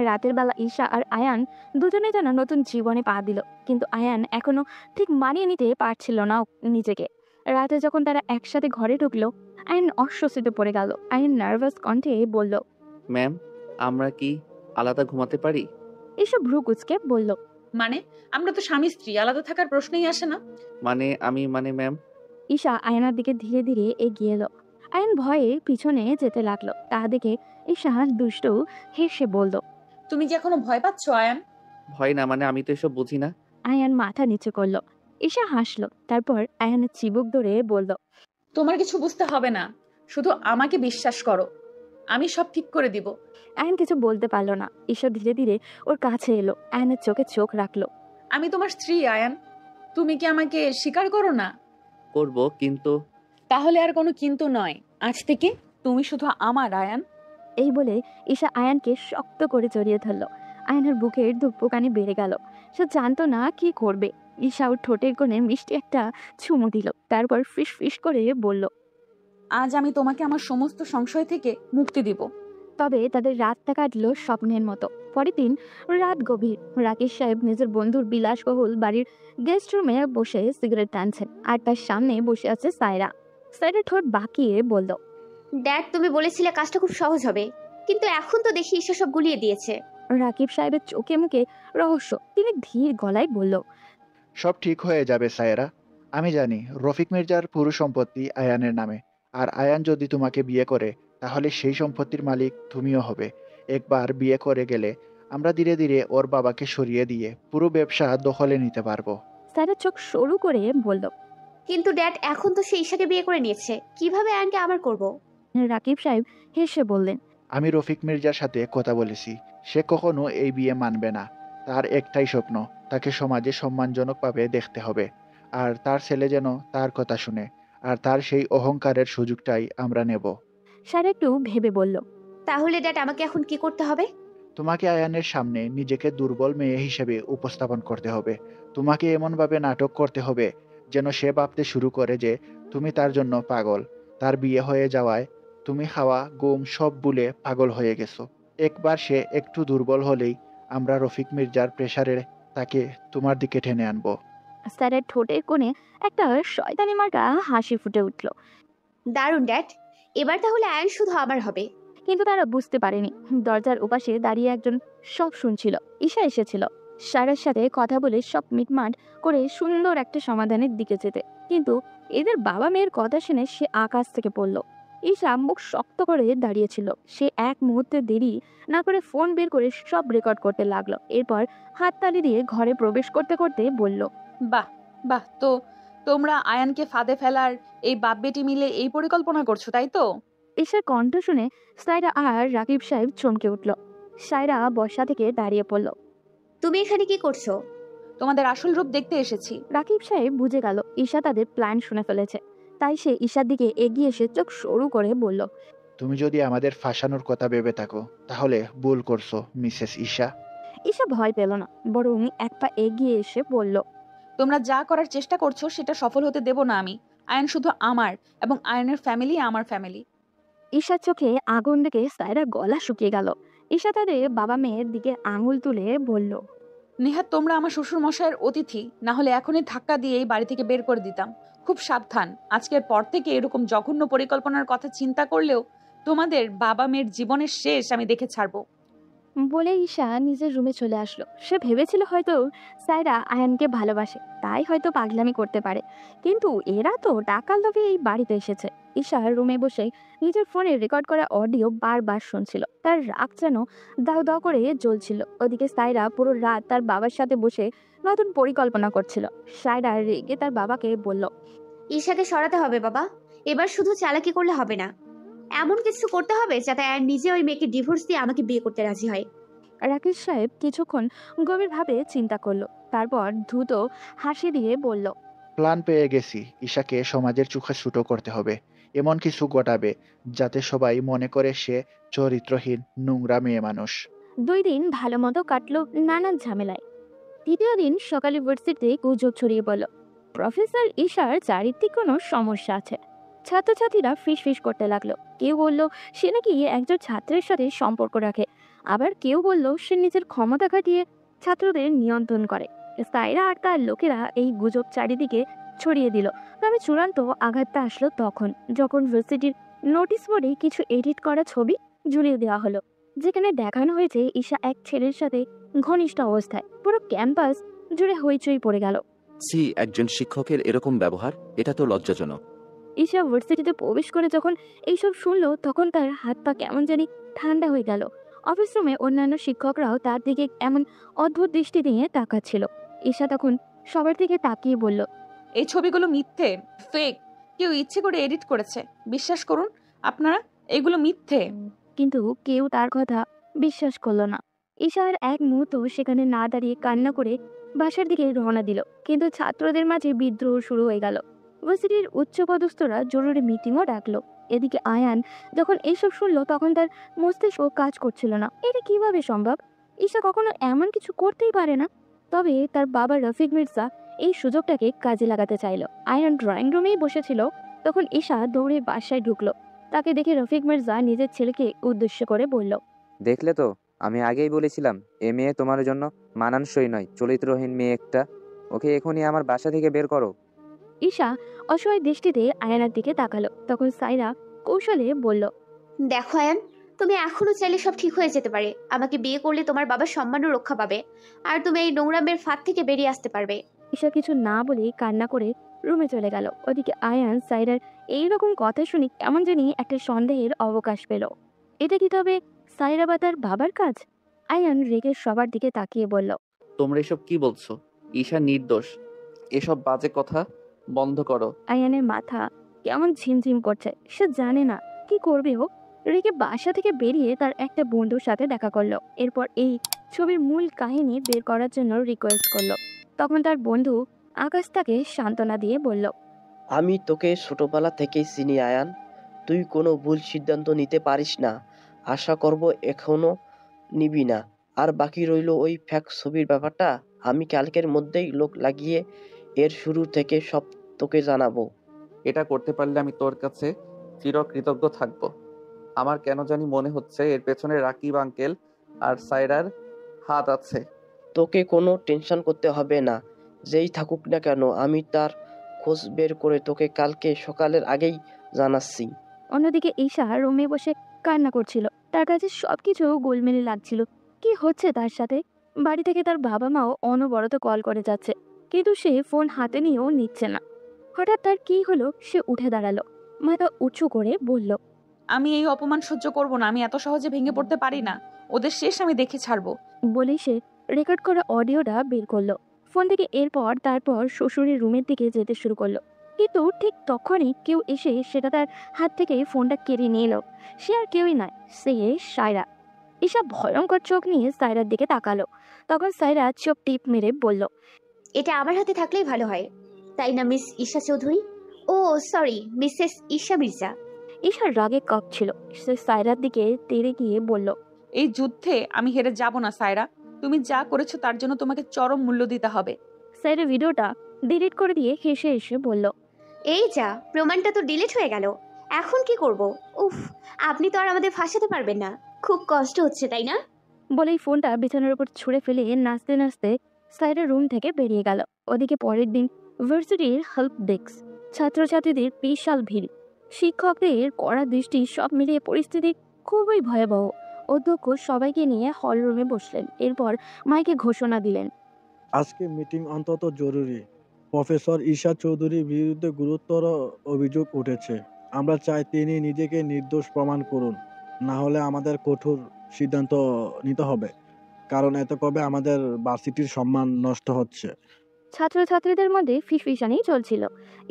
রাতের বেলা ঈশা আর আয়ান দুজনে যেন নতুন জীবনে পা দিল, কিন্তু আয়ান এখনো ঠিক মানিয়ে নিতে পারছিল না নিজেকে। রাতে যখন তারা একসাথে ঘরে ঢুকলো, আয়ান অস্বস্তিতে পড়ে গেল। আয়ান নার্ভাস কণ্ঠে বলল, ম্যাম, আমরা কি আলাদা ঘুমাতে পারি? ঈশা ভ্রু কুঁচকে বলল, মানে আমরা তো স্বামী স্ত্রী, আলাদা থাকার প্রশ্নই আসে না। মানে ম্যাম। ঈশা আয়নার দিকে ধীরে ধীরে এগিয়ে এলো। আয়ান ভয়ে পিছনে যেতে লাগলো। তা দেখে ঈশা দুষ্ট হেসে বলল, তুমি কি এখনো ভয় পাচ্ছ আয়ান? ভয় না মানে আমি তো এসব বুঝি না। আয়ান মাথা নিচু করলো। ঈশা হাসলো, তারপর আয়ানের চিবুক ধরে বলল, তোমার কিছু বুঝতে হবে না, শুধু আমাকে বিশ্বাস করো, আমি সব ঠিক করে দিব। আয়ান কিছু বলতে পারলো না। ঈশা ধীরে ধীরে ওর কাছে এলো, আয়ানের চোখে চোখ রাখলো। আমি তোমার স্ত্রী আয়ান, তুমি কি আমাকে স্বীকার করো না? করব, কিন্তু তাহলে আর কোনো কিন্তু নয়, আজ থেকে তুমি শুধু আমার আয়ান। এই বলে ঈশা আয়ানকে শক্ত করে জড়িয়ে ধরলো। আয়ানের বুকের ধুকপুকানি বেড়ে গেল। সে জানতো না কি করবে। ঈশা ওর ঠোঁটের কোণে মিষ্টি একটা চুমু দিল, তারপর ফিস ফিস করে বলল, আজ আমি তোমাকে আমার সমস্ত সংশয় থেকে মুক্তি দিব। তবে তাদের রাতটা কাটলো স্বপ্নের মতো। পরের দিন রাত গভীর। রাকেশ সাহেব নিজের বন্ধুর বিলাসবহুল বাড়ির গেস্ট রুমে বসে সিগারেট টানছেন, আর তার সামনে বসে আছে সায়রা। সায়রা ঠোঁট বাঁকিয়ে বলল, ড্যাড, তুমি বলেছিলে কাজটা খুব সহজ হবে, কিন্তু এখন তো দেখি ঈশ্বর সব গুলিয়ে দিয়েছে। রাকিব সাহেবের চোখে মুখে রহস্য। তিনি ধীর গলায় বলল, সব ঠিক হয়ে যাবে সায়রা। আমি জানি রফিক মির্জার পুরো সম্পত্তি আয়ানের নামে, আর আয়ান যদি তোমাকে বিয়ে করে তাহলে সেই সম্পত্তির মালিক তুমিও হবে। একবার বিয়ে করে গেলে আমরা ধীরে ধীরে ওর বাবাকে সরিয়ে দিয়ে পুরো ব্যবসা দখলে নিতে পারবো। সায়রা চোখ সরু করে বলল, কিন্তু ড্যাড, এখন তো সে ঈশাকে বিয়ে করে নিয়েছে, কিভাবে আয়ানকে আমার করব? রাকিব সাহেব হেসে বললেন, আমি রফিক মির্জার সাথে কথা বলেছি, সে কখনো এই বিয়ে মানবে না। তার একটাই স্বপ্ন, তাকে সমাজে সম্মানজনকভাবে দেখতে হবে, আর তার ছেলে যেন তার কথা শুনে, আর তার সেই অহংকারের সুযোগটাই আমরা নেব। সায়রা একটু ভেবে বলল, তাহলে ড্যাড, আমাকে এখন কি করতে হবে? তোমাকে আয়ানের সামনে নিজেকে দুর্বল মেয়ে হিসেবে উপস্থাপন করতে হবে। তোমাকে এমনভাবে নাটক করতে হবে যেন সে ভাবতে শুরু করে যে তুমি তার জন্য পাগল। তার বিয়ে হয়ে যাওয়ায় তুমি খাওয়া ঘুম সব ভুলে পাগল হয়ে গেছো। একবার সে একটু দুর্বল হলেই আমরা রফিক মির্জার প্রেসারে তাকে তোমার দিকে টেনে আনবো। সায়রার ঠোঁটের কোণে একটা শয়তানি মার্কা হাসি ফুটে উঠল। দারুণ ড্যাড, এবার তাহলে আয়ান শুধু আমার হবে। কিন্তু তারা বুঝতে পারেনি দরজার ওপাশে দাঁড়িয়ে একজন সব শুনছিল। ঈশা এসেছিল সায়রার সাথে কথা বলে সব মিটমাট করে সুন্দর একটা সমাধানের দিকে যেতে। কিন্তু এদের বাবা মেয়ের কথা শুনে সে আকাশ থেকে পড়ল। ঈশা মুখ শক্ত করে দাঁড়িয়েছিল। সে এক মুহূর্তে দেরি না করে ফোন বের করে সব রেকর্ড করতে লাগলো। এরপর হাততালি দিয়ে ঘরে প্রবেশ করতে করতে বলল, বাহ বাহ, তো তোমরা আয়ানকে ফাঁদে ফেলার এই বাপ বেটি মিলে এই পরিকল্পনা করছো, তাই তো? ঈশার কণ্ঠ শুনে সায়রা আর রাকিব সাহেব চমকে উঠল। সায়রা বর্ষা থেকে দাঁড়িয়ে পড়ল। তুমি এখানে কি করছো? তোমাদের আসল রূপ দেখতে এসেছি। রাকিব সাহেব বুঝে গেল ঈশা তাদের প্ল্যান শুনে ফেলেছে, তাই সে ঈশার দিকে এগিয়ে এসে চোখ সরু করে বলল, তুমি যদি আমাদের ফাঁসানোর কথা ভেবে থাকো তাহলে ভুল করছো মিসেস ঈশা। ঈশা ভয় পেল না, বরং এক পা এগিয়ে এসে বলল, তোমরা যা করার চেষ্টা করছো সেটা সফল হতে দেব না আমি। আয়ান শুধু আমার, এবং আয়ানের ফ্যামিলি আমার ফ্যামিলি। ঈশার চোখে আগুন দেখে সায়রার গলা শুকিয়ে গেল। ঈশা তাদের বাবা মেয়ের দিকে আঙুল তুলে বলল, নেহাত তোমরা আমার শ্বশুর মশাইয়ের অতিথি, না হলে এখনই ধাক্কা দিয়ে এই বাড়ি থেকে বের করে দিতাম। খুব সাবধান, আজকের পর থেকে এরকম জঘন্য পরিকল্পনার কথা চিন্তা করলেও তোমাদের বাবা মেয়ের জীবনের শেষ আমি দেখে ছাড়বো। বলে ঈশা নিজের রুমে চলে আসলো। সে ভেবেছিল হয়তো সায়রা আয়ানকে ভালোবাসে, তাই হয়তো পাগলামি করতে পারে, কিন্তু এরা তো টাকার লোভে এই বাড়িতে এসেছে। ঈশা রুমে বসে নিজের ফোনে রেকর্ড করা অডিও বারবার শুনছিল। তার রাগ যেন দাও দাও করে জ্বলছিল। ওদিকে সায়রা পুরো রাত তার বাবার সাথে বসে নতুন পরিকল্পনা করছিল। সায়রা রেগে তার বাবাকে বলল, ঈশাকে সরাতে হবে বাবা, এবার শুধু চালাকি করলে হবে না, এমন কিছু করতে হবে যাতে আয়ান নিজে ওই মেয়েকে ডিভোর্স দিয়ে আমাকে বিয়ে করতে রাজি হয়। রাকেশ সাহেব কিছুক্ষণ গভীরভাবে চিন্তা করলো, তারপর দ্রুত হাসি দিয়ে বলল, প্ল্যান পেয়ে গেছি। ঈশাকে সমাজের চোখে ছোট করতে হবে, এমন কিছু ঘটাবে যাতে সবাই মনে করে সে চরিত্রহীন নোংরা মেয়ে মানুষ। 2 দিন ভালো মতো কাটলো নানান ঝামেলায়। তৃতীয় দিন সকালে ভার্সিটিতে গুজব ছড়িয়ে পড়ল প্রফেসর ঈশার চারিত্রিক কোনো সমস্যা আছে। ছাত্রছাত্রীরা ফিস করতে লাগলো। কেউ বলল সে নাকি একজন ছাত্রের সাথে সম্পর্ক রাখে, আবার কেউ বলল সে নিজের ক্ষমতা খাটিয়ে ছাত্রদের নিয়ন্ত্রণ করে। সায়রা আর তার লোকেরা এই গুজব চারিদিকে ছড়িয়ে দিল। তবে চূড়ান্ত আঘাতটা আসলো তখন, যখন ভার্সিটির নোটিশ বোর্ডে কিছু এডিট করা ছবি ঝুলিয়ে দেওয়া হলো, যেখানে দেখানো হয়েছে ঈশা এক ছেলের সাথে ঘনিষ্ঠ অবস্থায়। পুরো ক্যাম্পাস জুড়ে হইচই পড়ে গেল। একজন শিক্ষকের এরকম ব্যবহার, এটা তো লজ্জাজনক। ঈশা ভার্সিটিতে প্রবেশ করে যখন এইসব শুনলো তখন তার হাত পা কেমন জানি ঠান্ডা হয়ে গেল। অফিস রুমে অন্যান্য শিক্ষকরাও তার দিকে এমন অদ্ভুত দৃষ্টি দিয়ে তাকাচ্ছিল। ঈশা তখন সবার দিকে তাকিয়ে বলল, এই ছবিগুলো মিথ্যে, ফেক। কেউ ইচ্ছে করে এডিট করেছে। বিশ্বাস করুন আপনারা, এগুলো মিথ্যে। কিন্তু কেউ তার কথা বিশ্বাস করলো না। ঈশা আর এক মুহূর্ত সেখানে না দাঁড়িয়ে কান্না করে বাসার দিকে রওনা দিল। কিন্তু ছাত্রদের মাঝে বিদ্রোহ শুরু হয়ে গেল। ভার্সিটির উচ্চপদস্থরা জরুরি মিটিংও ডাকলো। এদিকে আয়ান যখন এইসব শুনলো তখন তার মস্তিষ্ক কাজ করছিল না। এটা কিভাবে সম্ভব? ঈশা কখনো এমন কিছু করতেই পারে না। তবে তার বাবা রফিক মির্জা এই সুযোগটাকে কাজে লাগাতে চাইলো। আয়ান ড্রয়িং রুমেই বসেছিল, তখন ঈশা দৌড়ে বাসায় ঢুকলো। তাকে দেখে রফিক মির্জা নিজের ছেলেকে উদ্দেশ্য করে বলল, দেখলে তো, আমি আগেই বলেছিলাম এ মেয়ে তোমার জন্য মানানসই নয়, চরিত্রহীন মেয়ে একটা। ওকে এখনই আমার বাসা থেকে বের করো। ঈশা অসহায় দৃষ্টিতে আয়ানার দিকে তাকালো। তখন সাইরা কৌশলে বলল, দেখো আয়ান, তুমি এখনো চাইলে সব ঠিক হয়ে যেতে পারে। আমাকে বিয়ে করলে তোমার বাবার সম্মানও রক্ষা পাবে, আর তুমি এই নোংরামের ফাঁদ থেকে বেরিয়ে আসতে পারবে। ঈশা কিছু না বলে কান্না করে রুমে চলে গেল। ওদিকে আয়ান সাইরার এইরকম কথা শুনে কেমন জানি একটা সন্দেহের অবকাশ পেল। এটা কি তবে সাইরা বা তার বাবার কাজ? আয়ান রেগে সবার দিকে তাকিয়ে বলল, তোমরা এসব কি বলছো? ঈশা নির্দোষ। এসব বাজে কথা বন্ধ করো। আয়ানের মাথা কেমন ঝিমঝিম করছে। সে জানে না কি করবে। ও রেগে বাসা থেকে বেরিয়ে তার একটা বন্ধুর সাথে দেখা করলো। এরপর এই ছবির মূল কাহিনী বের করার জন্য রিকোয়েস্ট করলো। তখন তার বন্ধু আকাশ তাকে সান্ত্বনা দিয়ে বলল, আমি তোকে ছোটবেলা থেকেই চিনি আয়ান, তুই কোনো ভুল সিদ্ধান্ত নিতে পারিস না। আশা করব এখনো নিবি না। আর বাকি রইল ওই ফ্যাক ছবির ব্যাপারটা, আমি কালকের মধ্যেই লোক লাগিয়ে এর শুরু থেকে সব তোকে জানাবো। এটা করতে পারলে আমি তোর কাছে চিরকৃতজ্ঞ থাকবো। আমার কেন জানি মনে হচ্ছে এর পেছনে রাকিব আঙ্কেল আর সাইরার হাত আছে। তোকে কোনো টেনশন করতে হবে না, যেই থাকুক না কেন আমি তার খোঁজ বের করে তোকে কালকে সকালের আগেই জানাচ্ছি। অন্যদিকে ঈশা রুমে বসে কান্না করছিল। তার কাছে সবকিছু গোলমেলে লাগছিল। কি হচ্ছে তার সাথে? বাড়ি থেকে তার বাবা মাও অনবরত কল করে যাচ্ছে, কিন্তু সে ফোন হাতে নিয়েও নিচ্ছে না। হঠাৎ তার কি হলো? সে উঠে দাঁড়ালো, মাথা উঁচু করে বলল, আমি এই অপমান সহ্য করব না। আমি এত সহজে ভেঙে পড়তে পারি না। ওদের শেষ আমি দেখে ছাড়বো। বলেই সে রেকর্ড করা অডিওটা বের করলো ফোন থেকে। তারপর শ্বশুরের রুমের দিকে যেতে শুরু করলো। কিন্তু ঠিক তখনই কেউ এসে সেটা তার হাত থেকে ফোনটা কেড়ে নিয়ে এলো। সে আর কেউই নয়, সে সায়রা। ঈশা ভয়ঙ্কর চোখ নিয়ে সায়রার দিকে তাকালো। তখন সায়রা চোখ টিপ মেরে বলল, এটা আমার হাতে থাকলেই ভালো হয়, তাই না মিস ঈশা চৌধুরী? ও সরি, মিসেস ঈশা মির্জা। ঈশার রাগে কাঁপছিল। সে সায়রার দিকে তেড়ে গিয়ে বলল, এই যুদ্ধে আমি হেরে যাব না সায়রা। তুমি যা করেছো তার জন্য তোমাকে চরম মূল্য দিতে হবে। সায়রা ভিডিওটা ডিলিট করে দিয়ে হেসে হেসে বলল, এই যা, প্রমাণটা তো ডিলিট হয়ে গেল। এখন কি করব? উফ, আপনি তো আর আমাদের ফাঁসাতে পারবেন না। খুব কষ্ট হচ্ছে তাই না? বলেই ফোনটা বিছানার উপর ছুঁড়ে ফেলে নাচতে নাচতে সাইরা রুম থেকে বেরিয়ে গেল। ওদিকে পরের দিন ভার্সিটির হেল্প ডেস্ক, ছাত্রছাত্রীদের বিশাল ভিড়, শিক্ষকদের কড়া দৃষ্টি, সব মিলিয়ে পরিস্থিতি খুবই ভয়াবহ। অধ্যক্ষ সবাইকে নিয়ে হল রুমে বসলেন। এরপর মাইকে ঘোষণা দিলেন, আজকে মিটিং অত্যন্ত জরুরি। প্রফেসর ঈশা চৌধুরীর বিরুদ্ধে গুরুতর অভিযোগ উঠেছে। আমরা চাই তিনি নিজেকে নির্দোষ প্রমাণ করুন, না হলে আমাদের কঠোর সিদ্ধান্ত নিতে হবে, কারণ এতে কবে আমাদের ভার্সিটির সম্মান নষ্ট হচ্ছে। ছাত্রছাত্রীদের মধ্যে ফিসফিসানি চলছিল।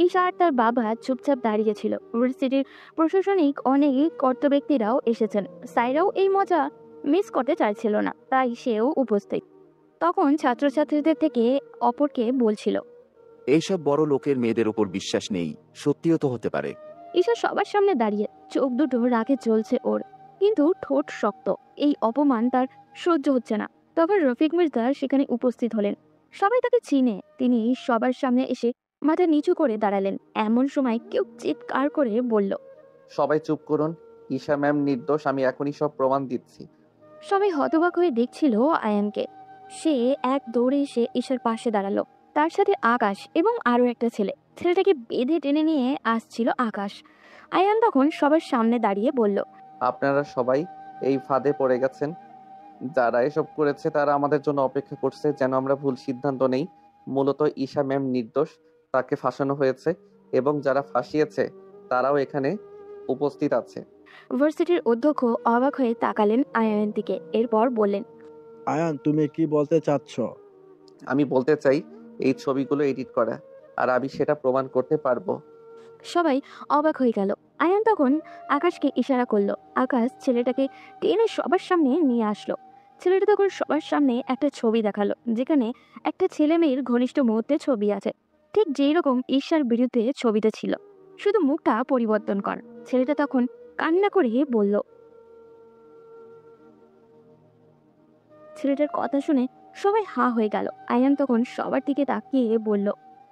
ঈশা আর তার বাবা চুপচাপ দাঁড়িয়েছিল। ইউনিভার্সিটির প্রশাসনিক অনেক কর্তা ব্যক্তিরাও এসেছেন। সাইরাও এই মজা মিস করতে চাইছিল না, তাই সেও উপস্থিত। তখন ছাত্রছাত্রীদের থেকে অপরকে বলছিল, এইসব বড় লোকের মেয়েদের উপর বিশ্বাস নেই, সত্যিও তো হতে পারে। ঈশা সবার সামনে দাঁড়িয়ে, চোখ দুটো রাগে জ্বলছে ওর, কিন্তু ঠোঁট শক্ত। এই অপমান তার সহ্য হচ্ছে না। তখন রফিক মির্জা সেখানে উপস্থিত হলেন। সবাই তাকে চিনে। তিনি সবার সামনে এসে মাথা নিচু করে দাঁড়ালেন। এমন সময় কেউ চিৎকার করে বলল, সবাই চুপ করুন, ঈশা ম্যাম নির্দোষ। আমি এখনই সব প্রমাণ দিচ্ছি। সবাই হতবাক হয়ে দেখছিল আয়ানকে। সে এক দৌড়ে এসে ঈশার পাশে দাঁড়ালো। তার সাথে আকাশ এবং আরো একটা ছেলে। ছেলেটাকে বেঁধে টেনে নিয়ে আসছিল আকাশ। আয়ান তখন সবার সামনে দাঁড়িয়ে বলল, আপনারা সবাই এই ফাঁদে পড়ে গেছেন। যারা এসব করেছে তারা আমাদের জন্য অপেক্ষা করছে যেন আমরা ভুল সিদ্ধান্ত নেই। মূলত ঈশা ম্যাম নির্দোষ, তাকে ফাঁসানো হয়েছে, এবং যারা ফাঁসিয়েছে তারাও এখানে উপস্থিত আছে। ভার্সিটির অধ্যক্ষ অবাক হয়ে তাকালেন আয়ানের দিকে, এরপর বললেন, আয়ান, তুমি কি বলতে চাচ্ছ? আমি বলতে চাই এই ছবিগুলো এডিট করা, আর আমি সেটা প্রমাণ করতে পারবো। সবাই অবাক হয়ে গেল। আয়ান তখন আকাশকে ইশারা করলো। আকাশ ছেলেটাকে টেনে সবার সামনে নিয়ে আসলো। ছেলেটা তখন সবার সামনে একটা ছবি দেখালো, যেখানে একটা ছেলে মেয়ের ঘনিষ্ঠ মুহূর্তে ছবি আছে, ঠিক যেই রকম ঈর্ষার বিরুদ্ধে ছবিটা ছিল, শুধু মুখটা পরিবর্তন কর। ছেলেটা তখন কান্না করে বলল। ছেলেটার কথা শুনে সবাই হা হয়ে গেল। আয়ান তখন সবার দিকে তাকিয়ে বলল,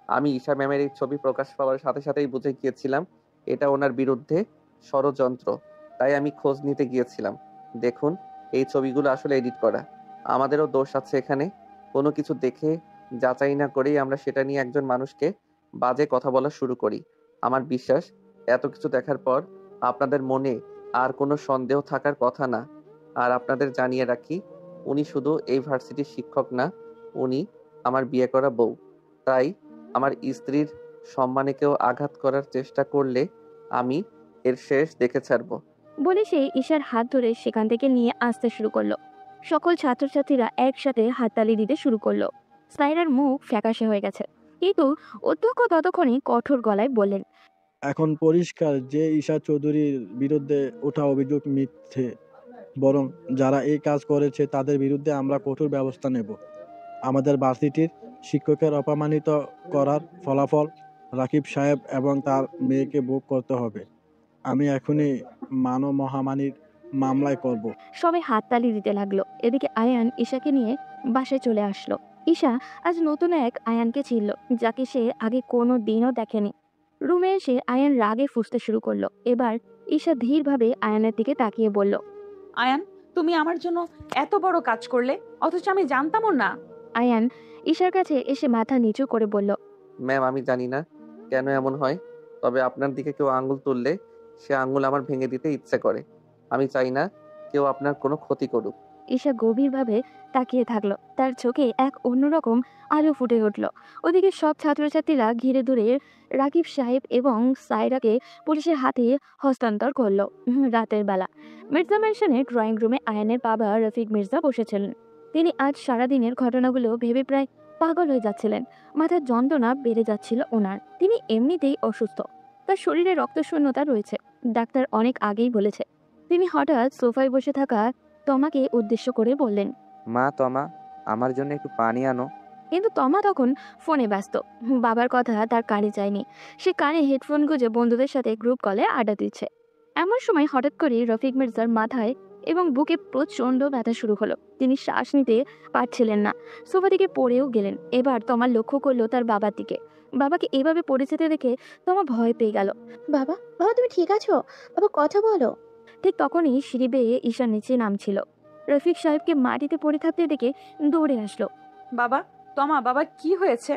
আমি ঈশা ম্যামের এই ছবি প্রকাশ পাওয়ার সাথে সাথেই বুঝে গিয়েছিলাম এটা ওনার বিরুদ্ধে ষড়যন্ত্র, তাই আমি খোঁজ নিতে গিয়েছিলাম। দেখুন, এই ছবিগুলো আসলে এডিট করা। আমাদেরও দোষ আছে এখানে। কোনো কিছু দেখে যাচাই না করেই আমরা সেটা নিয়ে একজন মানুষকে বাজে কথা বলা শুরু করি। আমার বিশ্বাস এত কিছু দেখার পর আপনাদের মনে আর কোনো সন্দেহ থাকার কথা না। আর আপনাদের জানিয়ে রাখি, উনি শুধু এই ভার্সিটির শিক্ষক না, উনি আমার বিয়ে করা বউ। তাই আমার স্ত্রীর সম্মানে কেউ আঘাত করার চেষ্টা করলে আমি এর শেষ দেখে ছাড়বো। বলে সে ঈশার হাত ধরে সেখান থেকে নিয়ে আসতে শুরু করলো। সকল ছাত্রছাত্রীরা একসাথে হাততালি দিতে শুরু করলো। সাইরার মুখ ফ্যাকাশে হয়ে গেছে, কিন্তু অধ্যক্ষ ততক্ষণে কঠোর গলায় বললেন, এখন পরিষ্কার যে ঈশা চৌধুরীর বিরুদ্ধে ওঠা অভিযোগ মিথ্যে, বরং যারা এই কাজ করেছে তাদের বিরুদ্ধে আমরা কঠোর ব্যবস্থা নেব। আমাদের ভার্সিটির শিক্ষকের অপমানিত করার ফলাফল রাকিব সাহেব এবং তার মেয়েকে ভোগ করতে হবে। আমি এখনই মানবহানির মামলায় করব। সবাই হাততালি দিতে লাগলো। এদিকে আয়ান ঈশাকে নিয়ে বাসায় চলে আসলো। ঈশা আজ নতুন এক আয়ানকে চিনল, যাকে সে আগে কোনো দিনও দেখেনি। রুমে এসে আয়ান রাগে ফুঁসতে শুরু করলো। এবার ঈশা ধীরভাবে আয়ানের দিকে তাকিয়ে বলল, আয়ান, তুমি আমার জন্য এত বড় কাজ করলে, অথচ আমি জানতামও না। আয়ান ঈশার কাছে এসে মাথা নিচু করে বলল, ম্যাম, আমি জানি না কেন এমন হয়, তবে আপনার দিকে কেউ আঙ্গুল তুললে সে আঙ্গুল আমার ভেঙে দিতে ইচ্ছে করে। আমি চাই না কেউ আপনার কোনো ক্ষতি করুক। ঈশা গভীরভাবে তাকিয়ে থাকলো। তার চোখে এক অন্যরকম আলো ফুটে উঠল। ওদিকে সব ছাত্রছাত্রীরা ঘিরে ধরে রাকিব সাহেব এবং সাইরাকে পুলিশের হাতে হস্তান্তর করলো। রাতের বেলা মির্জা ম্যানশনের ড্রয়িং রুমে আয়ানের বাবা রফিক মির্জা বসেছিলেন। তিনি আজ সারাদিনের ঘটনাগুলো ভেবে প্রায় পাগল হয়ে যাচ্ছিলেন। মাথার যন্ত্রণা বেড়ে যাচ্ছিল ওনার। তিনি এমনিতেই অসুস্থ, তার শরীরে রক্তশূন্যতা রয়েছে, ডাক্তার অনেক আগেই বলেছে। তিনি হঠাৎ সোফায় বসে থাকা তমাকে উদ্দেশ্য করে বললেন, মা, তমা, আমার জন্য একটু পানি আনো। কিন্তু তমা তখন ফোনে ব্যস্ত। বাবার কথা তার কানে যায়নি। সে কানে হেডফোন গুঁজে বন্ধুদের সাথে গ্রুপ কলে আড্ডা দিচ্ছে। এমন সময় হঠাৎ করে রফিক মির্জার মাথায় এবং বুকে প্রচন্ড ব্যথা শুরু হলো। তিনি শ্বাস নিতে পারছিলেন না, সোফা থেকে পড়েও গেলেন। এবার তমা লক্ষ্য করলো তার বাবার দিকে। বাবাকে এভাবে পড়ে যেতে দেখে তমা ভয় পেয়ে গেল। বাবা, বাবা তুমি ঠিক আছো? বাবা কথা বলো। ঠিক তখনই সিঁড়ি বেয়ে ঈশা নিচে নামছিল। রফিক সাহেবকে মাটিতে পড়ে থাকতে দেখে দৌড়ে আসলো। বাবা, তমা, বাবা কি হয়েছে?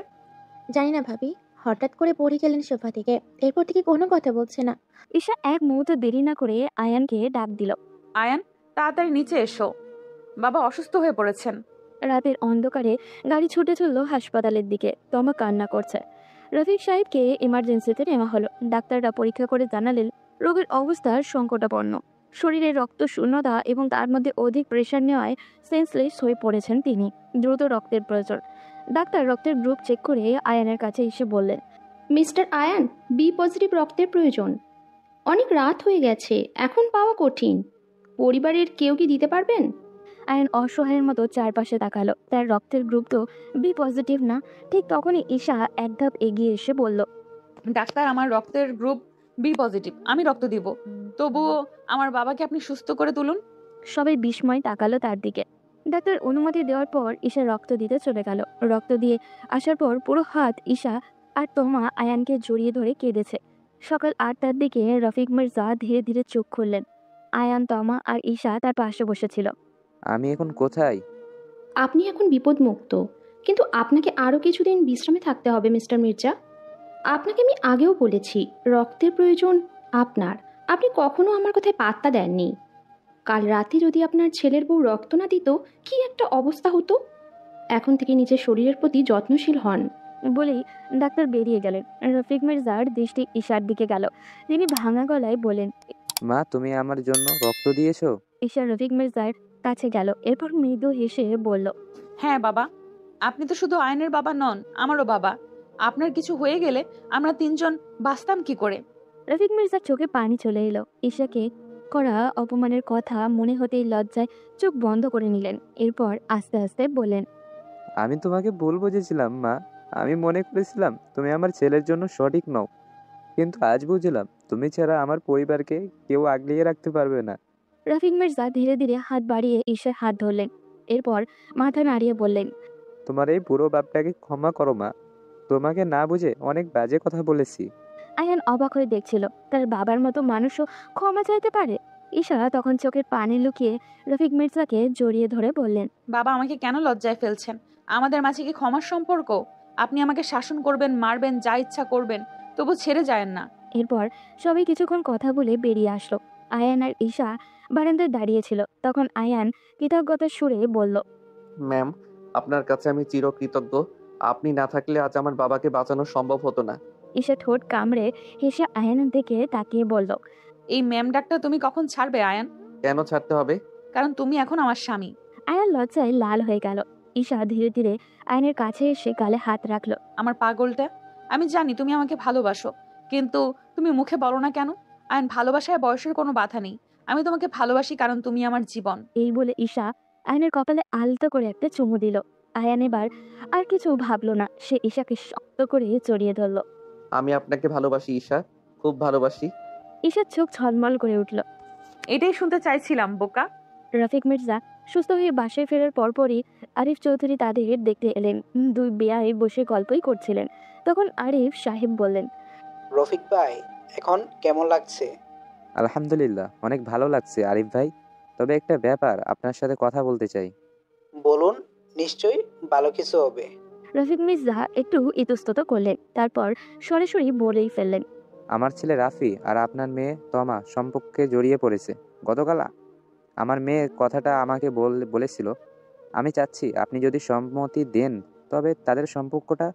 জানি না ভাবি, হঠাৎ করে পড়ে গেলেন সোফা থেকে, এরপর থেকে কোনো কথা বলছে না। ঈশা এক মুহূর্ত দেরি না করে আয়ানকে ডাক দিল। আয়ান, তাড়াতাড়ি নিচে এসো, বাবা অসুস্থ হয়ে পড়েছেন। রাতের অন্ধকারে গাড়ি ছুটে চলল হাসপাতালের দিকে। তমা কান্না করছে। রফিক সাহেবকে ইমার্জেন্সিতে নেওয়া হলো। ডাক্তাররা পরীক্ষা করে জানালেন রোগীর অবস্থা সংকটাপন্ন। শরীরে রক্ত শূন্যতা এবং তার মধ্যে অধিক প্রেশার নেওয়ায় সেন্সলেস হয়ে পড়েছেন তিনি। দ্রুত রক্তের প্রয়োজন। ডাক্তার রক্তের গ্রুপ চেক করে আয়ানের কাছে এসে বললেন, মিস্টার আয়ান, বি পজিটিভ রক্তের প্রয়োজন। অনেক রাত হয়ে গেছে, এখন পাওয়া কঠিন। পরিবারের কেউ কি দিতে পারবেন? আয়ান অসহায়ের মতো চারপাশে তাকালো। তার রক্তের গ্রুপ তো বি পজিটিভ না। ঠিক তখনই ঈশা এক ধাপ এগিয়ে এসে বলল, ডাক্তার, আমার রক্তের গ্রুপ বি পজিটিভ, আমি রক্ত দিব। তবুও আমার বাবাকে আপনি সুস্থ করে তুলুন। সবাই বিস্ময় তাকালো তার দিকে। ডাক্তার অনুমতি দেওয়ার পর ঈশা রক্ত দিতে চলে গেল। রক্ত দিয়ে আসার পর পুরো হাত ঈশা আর তমা আয়ানকে জড়িয়ে ধরে কেঁদেছে। সকাল 8টার দিকে রফিক মির্জা ধীরে ধীরে চোখ খুললেন। আয়ান, তমা আর ঈশা তার পাশে বসেছিল। আমি এখন কোথায়? আপনি এখন বিপদমুক্ত, কিন্তু আপনাকে আরও কিছুদিন বিশ্রামে থাকতে হবে মিস্টার মির্জা। আপনাকে আমি আগেও বলেছি, রক্তের প্রয়োজন আপনার। আপনি কখনো আমার কথায় পাত্তা দেননি। কাল রাতে যদি আপনার ছেলের বউ রক্ত না দিত, কি একটা অবস্থা হতো। এখন থেকে নিজের শরীরের প্রতি যত্নশীল হন। বলেই ডাক্তার বেরিয়ে গেলেন। রফিক মির্জার দৃষ্টি ঈশার দিকে গেল। তিনি ভাঙা গলায় বলেন, মা, তুমি আমার জন্য রক্ত দিয়েছো? ঈশা রফিক মির্জার কাছে গেল, এরপর মৃদু হেসে বলল, হ্যাঁ বাবা, আপনি তো শুধু আয়নের বাবা নন, আমারও বাবা। আপনার কিছু হয়ে গেলে আমরা তিনজন বাঁচতাম কি করে? রফিক মির্জার চোখে পানি চলে এলো। ঈশাকে করা অপমানের কথা মনে হতেই লজ্জায় চোখ বন্ধ করে নিলেন। এরপর আস্তে আস্তে বললেন, আমি তোমাকে ভুল বুঝেছিলাম মা। আমি মনে করেছিলাম তুমি আমার ছেলের জন্য সঠিক নও, কিন্তু আজ বুঝলাম তুমি ছাড়া আমার পরিবারকে কেউ আগলিয়ে রাখতে পারবে না। রফিক মির্জা ধীরে ধীরে হাত বাড়িয়ে ঈশার হাত ধরলেন। এরপর মাথা নাড়িয়ে বললেন, তোমার এই বুড়ো বাপটাকে ক্ষমা করো মা। তোমাকে না বুঝে অনেক বাজে কথা বলেছি। আয়ান অবাক হয়ে দেখছিল, তার বাবার মতো মানুষও ক্ষমা চাইতে পারে। ঈশা তখন চোখের পানি লুকিয়ে রফিক মির্জাকে জড়িয়ে ধরে বললেন, বাবা, আমাকে কেন লজ্জায় ফেলছেন? আমাদের মাঝে কি ক্ষমার সম্পর্ক? আপনি আমাকে শাসন করবেন, মারবেন, যা ইচ্ছা করবেন, তবু ছেড়ে যায়েন না। এরপর সবাই কিছুক্ষণ কথা বলে বেরিয়ে আসলো। আয়ান আর ঈশা বারান্দায় দাঁড়িয়েছিল। তখন আয়ান কৃতজ্ঞতার সুরে বলল, ম্যাম, আপনার কাছে আমি চিরকৃতজ্ঞ। আপনি না থাকলে আজ আমার বাবাকে বাঁচানো সম্ভব হতো না। ঈশা ঠোঁট কামড়ে হেসে আয়ানের দিকে তাকিয়ে বলল, এই ম্যাম ডাকটা তুমি কখন ছাড়বে আয়ান? কেন ছাড়তে হবে? কারণ তুমি এখন আমার স্বামী। আয়ান লজ্জায় লাল হয়ে গেল। ঈশা ধীরে ধীরে আয়নের কাছে এসে গালে হাত রাখলো। আমার পাগলটা, আমি জানি তুমি আমাকে ভালোবাসো, কিন্তু তুমি মুখে বলো না কেন? আয়ন, ভালোবাসায় বয়সের কোনো বাধা নেই। আমি তোমাকে ভালোবাসি কারণ তুমি আমার জীবন। এই বলে ঈশা আয়নের কপালে আলতো করে একটা চুমু দিল। আয়ান এবার আর কিছু ভাবলো না, সে ঈশাকে শক্ত করে জড়িয়ে ধরল। আমি আপনাকে ভালোবাসি ঈশা, খুব ভালোবাসি। ঈশার চোখ ঝলমল করে উঠল। এটাই শুনতে চাইছিলাম বোকা। রফিক মির্জা সুস্থ হয়ে বাসায় ফেরার পরপরই আরিফ চৌধুরী তাদের দেখতে এলেন। দুই বেয়াই বসে গল্পই করছিলেন। তখন আরিফ সাহেব বললেন, রফিক ভাই, এখন কেমন লাগছে? আলহামদুলিল্লাহ, অনেক ভালো লাগছে আরিফ ভাই। তবে একটা ব্যাপার আপনার সাথে কথা বলতে চাই। বলুন, নিশ্চয়ই ভালো কিছু হবে। রফিক মির্জা একটু ইতস্তত করলেন, তারপর সরাসরি বলেই ফেললেন, আমার ছেলে রাফি আর আপনার মেয়ে তমা সম্পর্কে জড়িয়ে পড়েছে। গতকাল আমার মেয়ে কথাটা আমাকে বলেছিল। আমি চাচ্ছি আপনি যদি সম্মতি দেন তবে তাদের সম্পর্কটা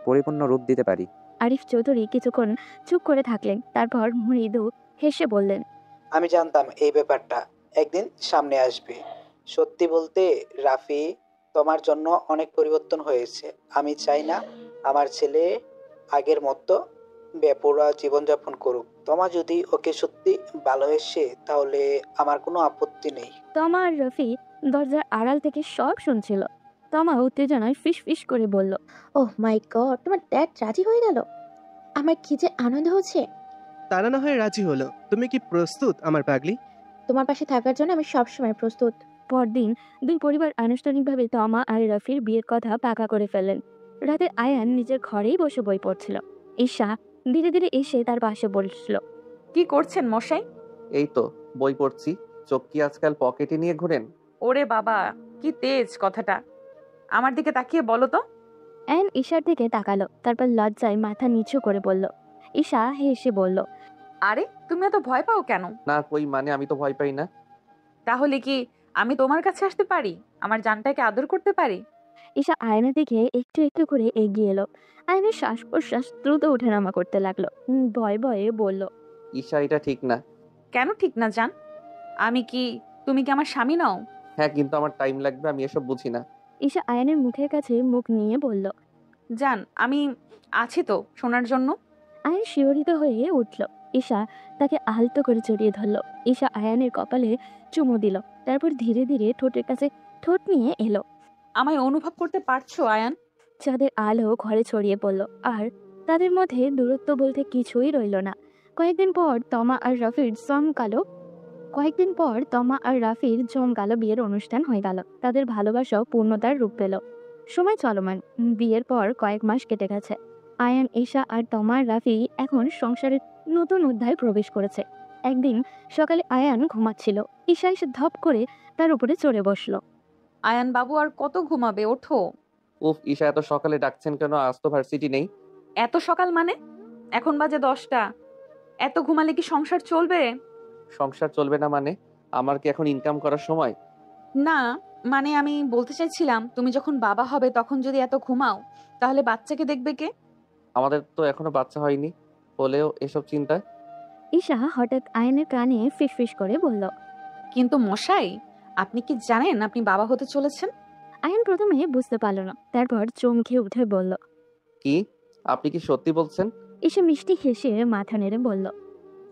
পরিপূর্ণ রূপ দিতে পারি। আরিফ চৌধুরী কিছুক্ষণ চুপ করে থাকলেন, তারপর মৃদু হেসে বললেন, আমি জানতাম এই ব্যাপারটা একদিন সামনে আসবে। সত্যি বলতে রাফি তোমার জন্য অনেক পরিবর্তন হয়েছে। আমি চাই না আমার ছেলে আগের মতো বেপরোয়া জীবনযাপন করুক। তোমা যদি ওকে সত্যি ভালোবেসে তাহলে আমার কোনো আপত্তি নেই। তমা আর রফি দরজার আড়াল থেকে সব শুনছিল। তমা উত্তেজনায় ফিস ফিস করে বলল, ওহ মাই গড, তোমার ড্যাড রাজি হয়ে গেল। আমার কি যে আনন্দ হচ্ছে। তারা না হয় রাজি হলো, তুমি কি প্রস্তুত আমার পাগলি? তোমার পাশে থাকার জন্য আমি সবসময় প্রস্তুত। পরদিন দুই পরিবার আনুষ্ঠানিকভাবে তমা আর রফির বিয়ের কথা পাকা করে ফেললেন। রাতে আয়ান নিজের ঘরেই বসে বই পড়ছিল। ঈশা ধীরে ধীরে এসে তার পাশে বসল। কি করছেন মশাই? এই তো বই পড়ছি। চোখ কি আজকাল পকেটে নিয়ে ঘোরেন? ওরে বাবা, কি তেজ কথাটা। আমার দিকে তাকিয়ে বলো তো। আয়ান ঈশার দিকে তাকালো, তারপর লজ্জায় মাথা নিচু করে বলল। ঈশা হেসে বলল, আরে তুমি এত ভয় পাও কেন? না কই, মানে আমি তো ভয় পাই না। তাহলে কি আমি তোমার কাছে আসতে পারি? আমার জানটাকে আদর করতে পারি? ঈশা আয়নের দিকে একটু একটু করে এগিয়ে এলো। আয়নের শ্বাস প্রশ্বাস দ্রুত ওঠানামা করতে লাগলো। ভয়ে ভয়ে বলল, ঈশা, এটা ঠিক না। কেন ঠিক না জান? তুমি কি আমার স্বামী নও? হ্যাঁ, কিন্তু আমার টাইম লাগবে, আমি এসব বুঝি না। ঈশা আয়নের মুখের কাছে মুখ নিয়ে বলল, জান, আমি আছি তো শোনার জন্য। আয়ন শিহরিত হয়ে উঠল। ঈশা তাকে আলতো করে জড়িয়ে ধরল। ঈশা আয়ানের কপালে চুমু দিল, তারপর ধীরে ধীরে ঠোঁটের কাছে ঠোঁট নিয়ে এলো। আমায় অনুভব করতে পারছো আয়ান? চাঁদের আলো ঘরে ছড়িয়ে পড়ল, আর তাদের মধ্যে দূরত্ব বলতে কিছুই রইল না। কয়েকদিন পর তমা আর রাফির জমকালো বিয়ের অনুষ্ঠান হয়ে গেল। তাদের ভালোবাসাও পূর্ণতার রূপ পেল। সময় চলমান। বিয়ের পর কয়েক মাস কেটে গেছে। আয়ান, ঈশা আর তমা আর রাফি এখন সংসারের নতুন অধ্যায়ে প্রবেশ করেছে। একদিন সকালে আয়ান ঘুমাচ্ছিল। ঈশা এসে ধপ করে তার উপরে চড়ে বসলো। আয়ান বাবু, আর কত ঘুমাবে? ওঠো। উফ, ঈশা এত সকালে ডাকছেন কেন? আজ তো ভার্সিটি নেই। এত সকাল মানে? এখন বাজে 10টা। এত ঘুমালে কি সংসার চলবে? সংসার চলবে না মানে? আমার কি এখন ইনকাম করার সময়? না, মানে আমি বলতে চাইছিলাম, তুমি যখন বাবা হবে তখন যদি এত ঘুমাও, তাহলে বাচ্চাকে দেখবে কে? আমাদের তো এখনো বাচ্চা হয়নি, হলেও এসব চিন্তা। ঈশা হঠাৎ আয়ানের কানে ফিসফিস করে বলল। কিন্তু মশাই, আপনি কি জানেন আপনি বাবা হতে চলেছেন? আয়ান প্রথমে বুঝতে পারল না, তারপর চমকে উঠে বলল। কি? আপনি কি সত্যি বলছেন? ঈশা মিষ্টি হেসে মাথা নেড়ে বলল।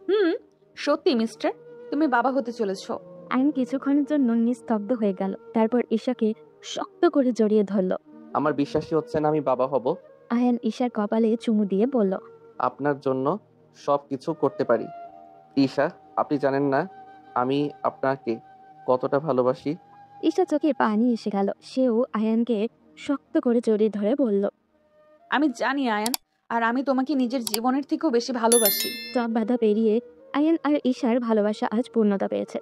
হুম, সত্যি মিস্টার, তুমি বাবা হতে চলেছো। আয়ান কিছুক্ষণের জন্য নিস্তব্ধ হয়ে গেল, তারপর ঈশাকে শক্ত করে জড়িয়ে ধরল। আমার বিশ্বাসই হচ্ছে না আমি বাবা হব। আয়ান ঈশার কপালে চুমু দিয়ে বলল। আপনার জন্য সব কিছু করতে পারি। ঈশা, আপনি জানেন না আমি আপনাকে কতটা ভালোবাসি। ঈশা চোখে পানি এসে গেল, সেও আয়ানকে শক্ত করে জড়িয়ে ধরে বলল। আমি জানি আয়ান, আর আমি তোমাকে নিজের জীবনের থেকেও বেশি ভালোবাসি। সব বাধা পেরিয়ে আয়ান আর ঈশার ভালোবাসা আজ পূর্ণতা পেয়েছে।